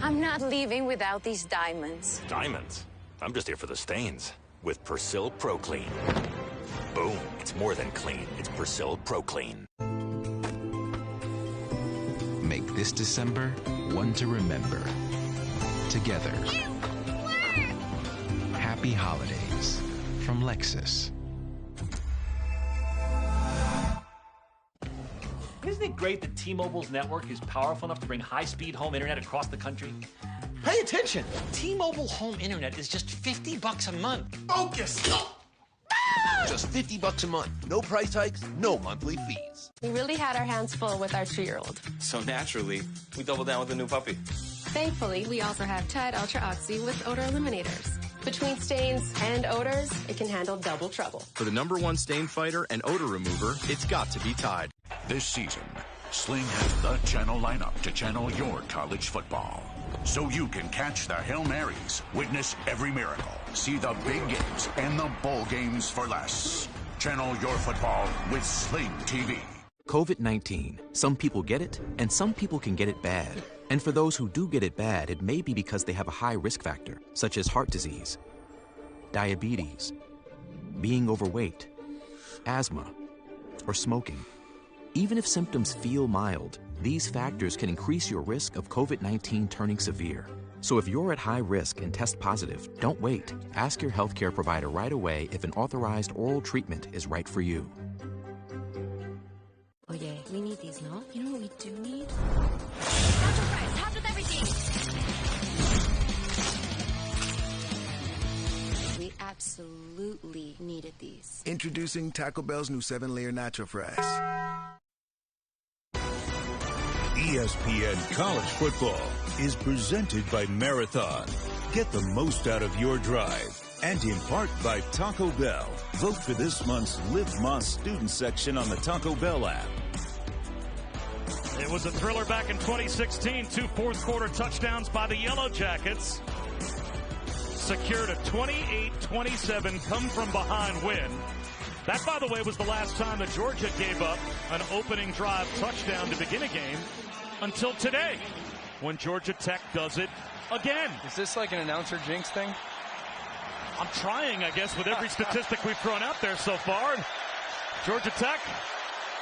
I'm not leaving without these diamonds. Diamonds? I'm just here for the stains. With Persil Pro Clean. Boom. It's more than clean. It's Persil Pro Clean. Make this December one to remember. Together. Happy holidays from Lexus. Isn't it great that T-Mobile's network is powerful enough to bring high-speed home internet across the country? Pay attention. T-Mobile home internet is just $50 a month. Focus. Just $50 a month. No price hikes, no monthly fees. We really had our hands full with our 2-year-old. So naturally, we doubled down with a new puppy. Thankfully, we also have Tide Ultra Oxy with odor eliminators. Between stains and odors, it can handle double trouble. For the #1 stain fighter and odor remover, it's got to be Tide. This season, Sling has the channel lineup to channel your college football. So you can catch the Hail Marys, witness every miracle, see the big games and the bowl games for less. Channel your football with Sling TV. COVID-19. Some people get it, and some people can get it bad. And for those who do get it bad, it may be because they have a high risk factor, such as heart disease, diabetes, being overweight, asthma, or smoking. Even if symptoms feel mild, these factors can increase your risk of COVID-19 turning severe. So if you're at high risk and test positive, don't wait. Ask your healthcare provider right away if an authorized oral treatment is right for you. Oye, we need these, no? You know what we do need? Nacho fries, half with everything. We absolutely needed these. Introducing Taco Bell's new 7-layer nacho fries. ESPN College Football is presented by Marathon. Get the most out of your drive. And in part by Taco Bell. Vote for this month's Live Más student section on the Taco Bell app. It was a thriller back in 2016. 2 fourth-quarter touchdowns by the Yellow Jackets. Secured a 28-27 come-from-behind win. That, by the way, was the last time that Georgia gave up an opening drive touchdown to begin a game until today, when Georgia Tech does it again. Is this like an announcer jinx thing? I'm trying, I guess, with every statistic we've thrown out there so far. Georgia Tech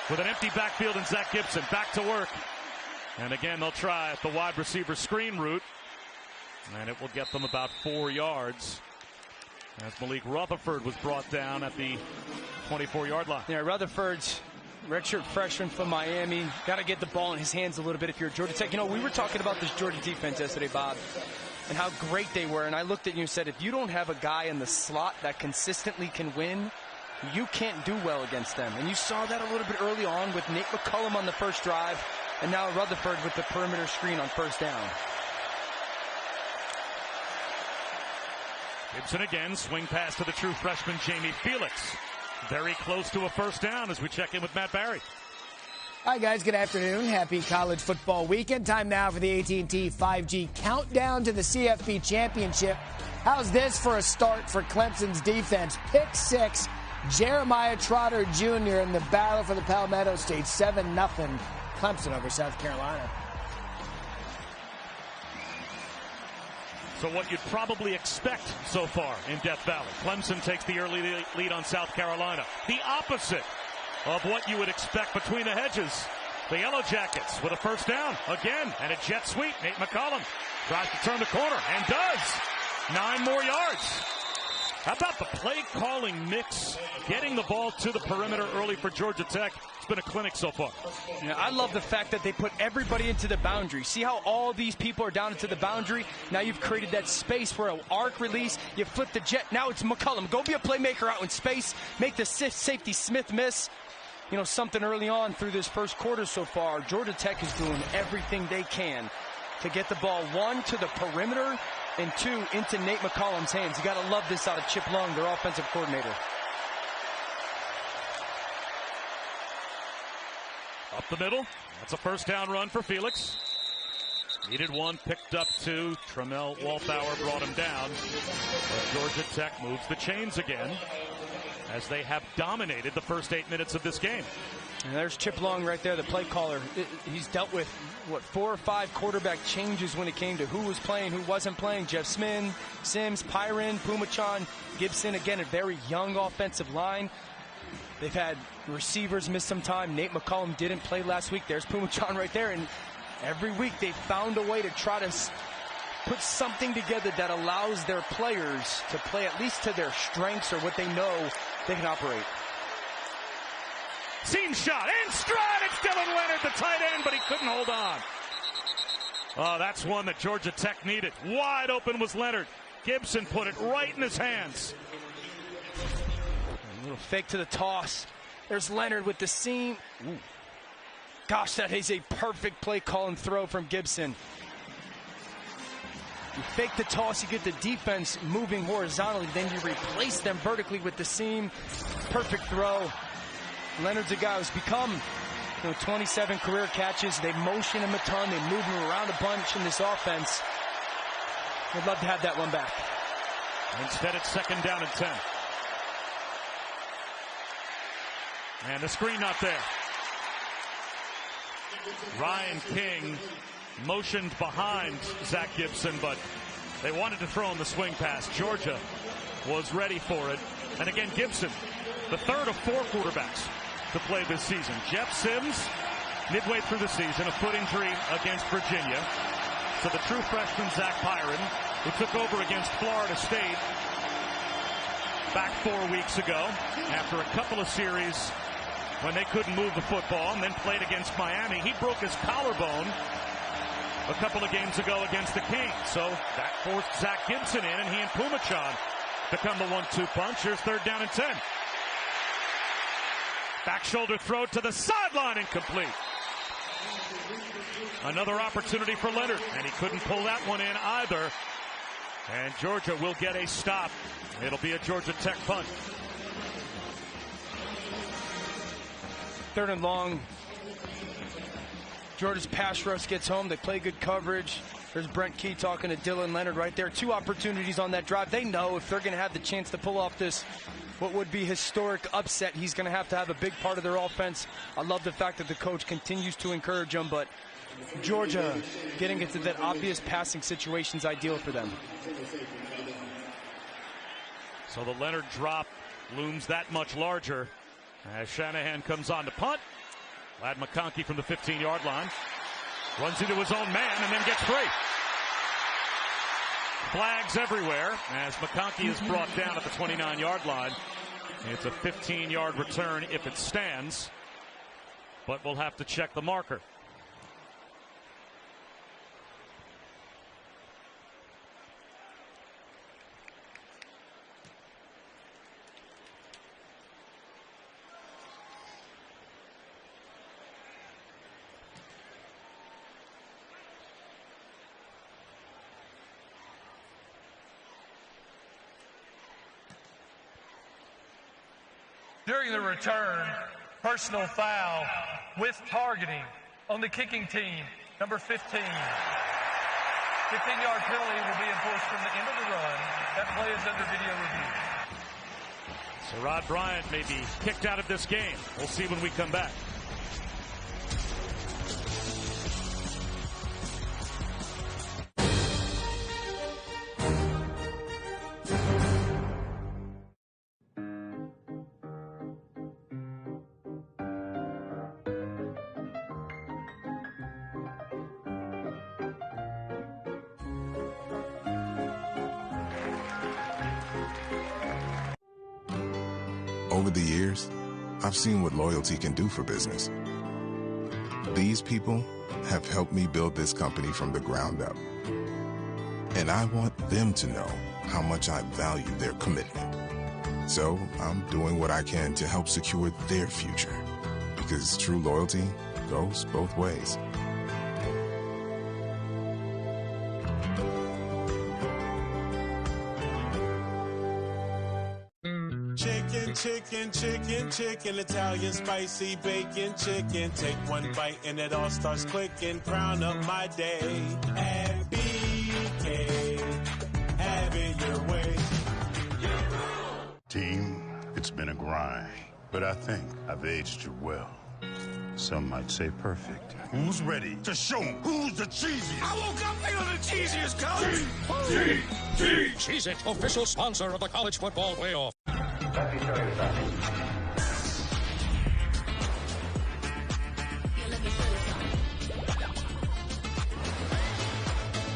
with an empty backfield and Zach Gibson back to work. And again, they'll try the wide receiver screen route. And it will get them about 4 yards. As Malik Rutherford was brought down at the 24-yard line. Yeah, Rutherford's redshirt freshman from Miami. Got to get the ball in his hands a little bit if you're Georgia Tech. You know, we were talking about this Georgia defense yesterday, Bob, and how great they were. And I looked at you and said, if you don't have a guy in the slot that consistently can win, you can't do well against them. And you saw that a little bit early on with Nate McCullum on the first drive, and now Rutherford with the perimeter screen on first down. Gibson again, swing pass to the true freshman Jamie Felix. Very close to a first down as we check in with Matt Barry. Hi, guys. Good afternoon. Happy college football weekend. Time now for the AT&T 5G countdown to the CFP championship. How's this for a start for Clemson's defense? Pick 6, Jeremiah Trotter Jr. in the battle for the Palmetto State. 7-0 Clemson over South Carolina. So what you'd probably expect so far in Death Valley. Clemson takes the early lead on South Carolina. The opposite of what you would expect between the hedges. The Yellow Jackets with a first down again and a jet sweep. Nate McCollum tries to turn the corner and does. 9 more yards. How about the play calling mix, getting the ball to the perimeter early for Georgia Tech? It's been a clinic so far. Yeah, I love the fact that they put everybody into the boundary. See how all these people are down into the boundary? Now you've created that space for an arc release. You flip the jet. Now it's McCollum. Go be a playmaker out in space. Make the safety Smith miss. You know, something early on through this first quarter so far. Georgia Tech is doing everything they can to get the ball, 1, to the perimeter, and 2, into Nate McCollum's hands. You got to love this out of Chip Long, their offensive coordinator. Up the middle. That's a first down run for Felix. Needed 1, picked up 2. Tremel Walthour brought him down. But Georgia Tech moves the chains again, as they have dominated the first 8 minutes of this game. And there's Chip Long right there, the play caller. He's dealt with, 4 or 5 quarterback changes when it came to who was playing, who wasn't playing. Jeff Sims, Pyron, Pumachan, Gibson. Again, a very young offensive line. They've had receivers miss some time. Nate McCollum didn't play last week. There's Pumachan right there. And every week they've found a way to try to put something together that allows their players to play at least to their strengths or what they know they can operate. Seam shot in stride. It's Dylan Leonard, the tight end, but he couldn't hold on. Oh, that's one that Georgia Tech needed. Wide open was Leonard. Gibson put it right in his hands. A little fake to the toss. There's Leonard with the seam. Ooh. Gosh, that is a perfect play call and throw from Gibson. You fake the toss, you get the defense moving horizontally, then you replace them vertically with the seam. Perfect throw. Leonard's a guy who's become 27 career catches. They motion him a ton. They move him around a bunch in this offense. I'd love to have that one back. Instead, it's 2nd down and 10. And the screen not there. Ryan King motioned behind Zach Gibson, but they wanted to throw him the swing pass. Georgia was ready for it. And again, Gibson, the 3rd of 4 quarterbacks to play this season. Jeff Sims, midway through the season, a foot injury against Virginia. So the true freshman, Zach Pyron, who took over against Florida State back 4 weeks ago after a couple of series when they couldn't move the football, and then played against Miami. He broke his collarbone a couple of games ago against the Kings. So that forced Zach Gibson in, and he and Pumachan become the 1-2 punch. Here's 3rd down and 10. Back shoulder throw to the sideline, incomplete. Another opportunity for Leonard, and he couldn't pull that one in either. And Georgia will get a stop. It'll be a Georgia Tech punt. 3rd and long. Georgia's pass rush gets home. They play good coverage. There's Brent Key talking to Dylan Leonard right there. 2 opportunities on that drive. They know if they're going to have the chance to pull off this, what would be historic upset, he's going to have a big part of their offense. I love the fact that the coach continues to encourage them, but Georgia getting into that obvious passing situation is ideal for them. So the Leonard drop looms that much larger as Shanahan comes on to punt. Ladd McConkey from the 15-yard line runs into his own man and then gets free. Flags everywhere as McConkey is brought down at the 29-yard line. It's a 15-yard return if it stands, but we'll have to check the marker. During the return, personal foul with targeting on the kicking team, number 15. 15-yard penalty will be enforced from the end of the run. That play is under video review. Sherrod Bryant may be kicked out of this game. We'll see when we come back. Over the years, I've seen what loyalty can do for business. These people have helped me build this company from the ground up. And I want them to know how much I value their commitment. So I'm doing what I can to help secure their future. Because true loyalty goes both ways. Chicken, Italian spicy bacon chicken. Take one bite and it all starts clicking. Crown up my day at BK. Have it your way. Team, it's been a grind, but I think I've aged you well. Some might say perfect. Who's ready to show 'em who's the cheesiest? I woke up feeling the cheesiest, coach. Cheez-It, official sponsor of the college football playoff. Let me show you something.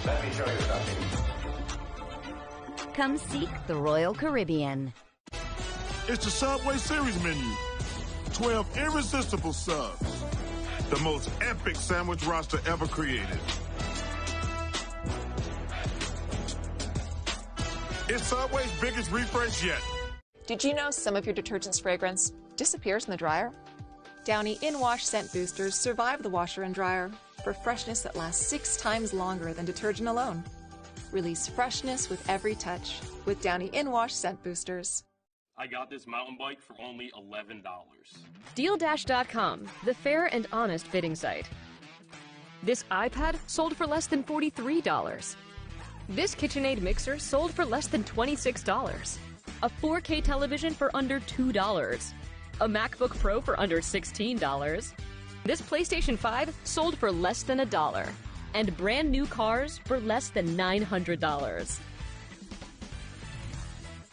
Let me show you something. Come seek the Royal Caribbean. It's the Subway Series menu. 12 irresistible subs. The most epic sandwich roster ever created. It's Subway's biggest refresh yet. Did you know some of your detergent's fragrance disappears in the dryer? Downy In-Wash Scent Boosters survive the washer and dryer for freshness that lasts 6 times longer than detergent alone. Release freshness with every touch with Downy In-Wash Scent Boosters. I got this mountain bike for only $11. DealDash.com, the fair and honest bidding site. This iPad sold for less than $43. This KitchenAid mixer sold for less than $26. A 4K television for under $2. A MacBook Pro for under $16. This PlayStation 5 sold for less than $1. And brand new cars for less than $900.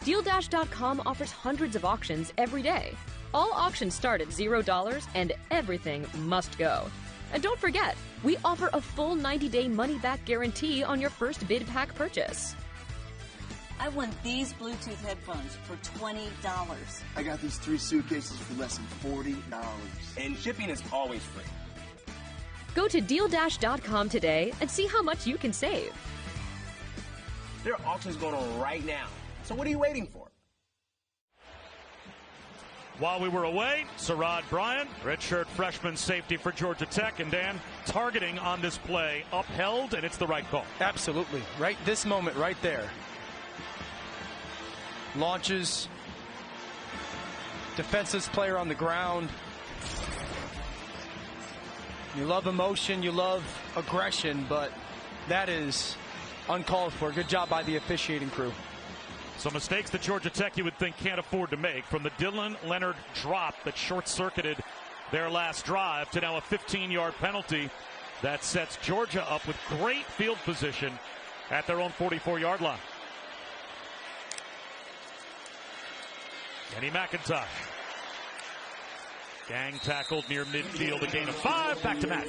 DealDash.com offers hundreds of auctions every day. All auctions start at $0 and everything must go. And don't forget, we offer a full 90-day money-back guarantee on your first bid pack purchase. I won these Bluetooth headphones for $20. I got these 3 suitcases for less than $40. And shipping is always free. Go to DealDash.com today and see how much you can save. There are auctions going on right now. So what are you waiting for? While we were away, Sherrod Bryant, redshirt freshman safety for Georgia Tech, and Dan, targeting on this play upheld, and it's the right call. Absolutely. Right, this moment right there. Launches. Defenseless player on the ground. You love emotion, you love aggression, but that is uncalled for. Good job by the officiating crew. Some mistakes that Georgia Tech you would think can't afford to make, from the Dylan Leonard drop that short-circuited their last drive to now a 15-yard penalty that sets Georgia up with great field position at their own 44-yard line. Kenny McIntosh. Gang tackled near midfield, a gain of 5. Back to Matt.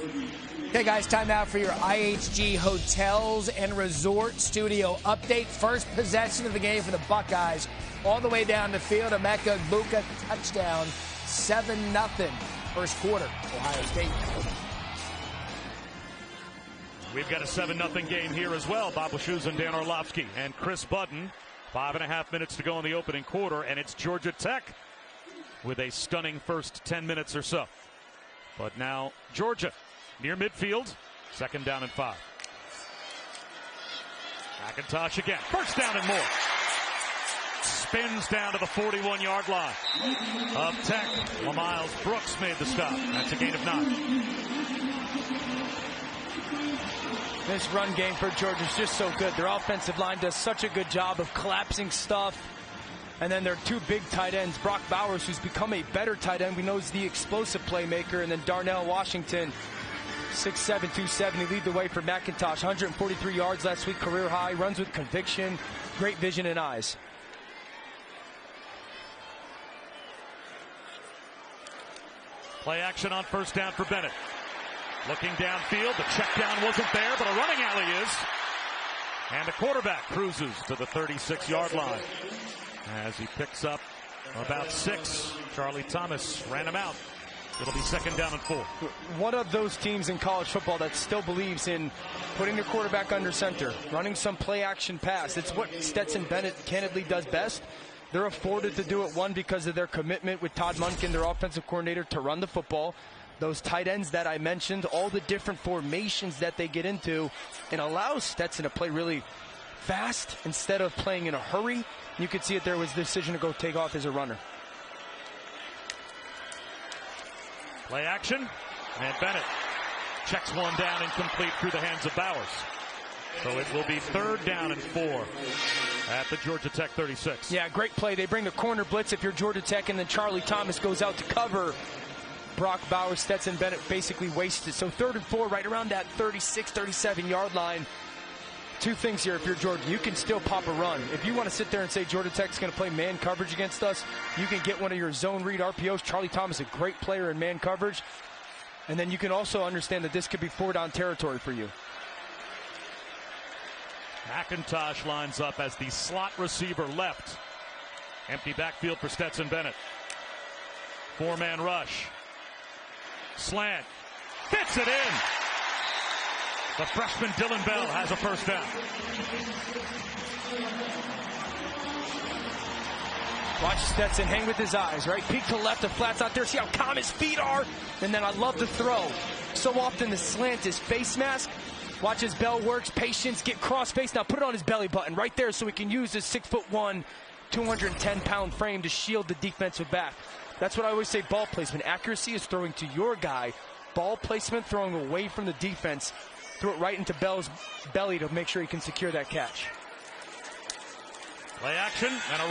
Okay, guys, time now for your IHG Hotels and Resort Studio update. First possession of the game for the Buckeyes. All the way down the field. Emeka Egbuka touchdown. 7-0. First quarter, Ohio State. We've got a 7-0 game here as well. Bob Wischusen and Dan Orlovsky and Chris Budden. 5.5 minutes to go in the opening quarter, and it's Georgia Tech with a stunning first 10 minutes or so. But now Georgia near midfield, 2nd down and 5. McIntosh again, 1st down and more. spins down to the 41-yard line of Tech. Miles Brooks made the stop. That's a gain of 9. This run game for Georgia is just so good. Their offensive line does such a good job of collapsing stuff. And then their two big tight ends, Brock Bowers, who's become a better tight end. We know he's the explosive playmaker. And then Darnell Washington, 6'7", 270, lead the way for McIntosh. 143 yards last week, career high. Runs with conviction, great vision and eyes. Play action on first down for Bennett. Looking downfield, the check down wasn't there, but a running alley is. And the quarterback cruises to the 36-yard line as he picks up about 6. Charlie Thomas ran him out. It'll be second down and 4. One of those teams in college football that still believes in putting their quarterback under center, running some play action pass. It's what Stetson Bennett candidly does best. They're afforded to do it, one, because of their commitment with Todd Monken, their offensive coordinator, to run the football. Those tight ends that I mentioned, all the different formations that they get into, and allows Stetson to play really fast instead of playing in a hurry. You could see it there was the decision to go take off as a runner. Play action, and Bennett checks one down, incomplete through the hands of Bowers. So it will be third down and 4 at the Georgia Tech 36. Yeah, great play. They bring the corner blitz if you're Georgia Tech, and then Charlie Thomas goes out to cover Brock Bowers. Stetson Bennett basically wasted. So third and 4, right around that 36, 37-yard line. Two things here if you're Georgia. You can still pop a run. If you want to sit there and say Georgia Tech's going to play man coverage against us, you can get one of your zone read RPOs. Charlie Thomas, a great player in man coverage. And then you can also understand that this could be 4-down territory for you. McIntosh lines up as the slot receiver left. Empty backfield for Stetson Bennett. 4-man rush. Slant. Fits it in. The freshman Dylan Bell has a first down. Watch Stetson hang with his eyes, right? Peek to the left, the flat's out there. See how calm his feet are? And then I love the throw. So often the slant is face mask. Watch as Bell works, patience, get cross face. Now put it on his belly button right there so he can use his 6'1", 210-pound frame to shield the defensive back. That's what I always say, ball placement. Accuracy is throwing to your guy. Ball placement, throwing away from the defense. Throw it right into Bell's belly to make sure he can secure that catch. Play action and a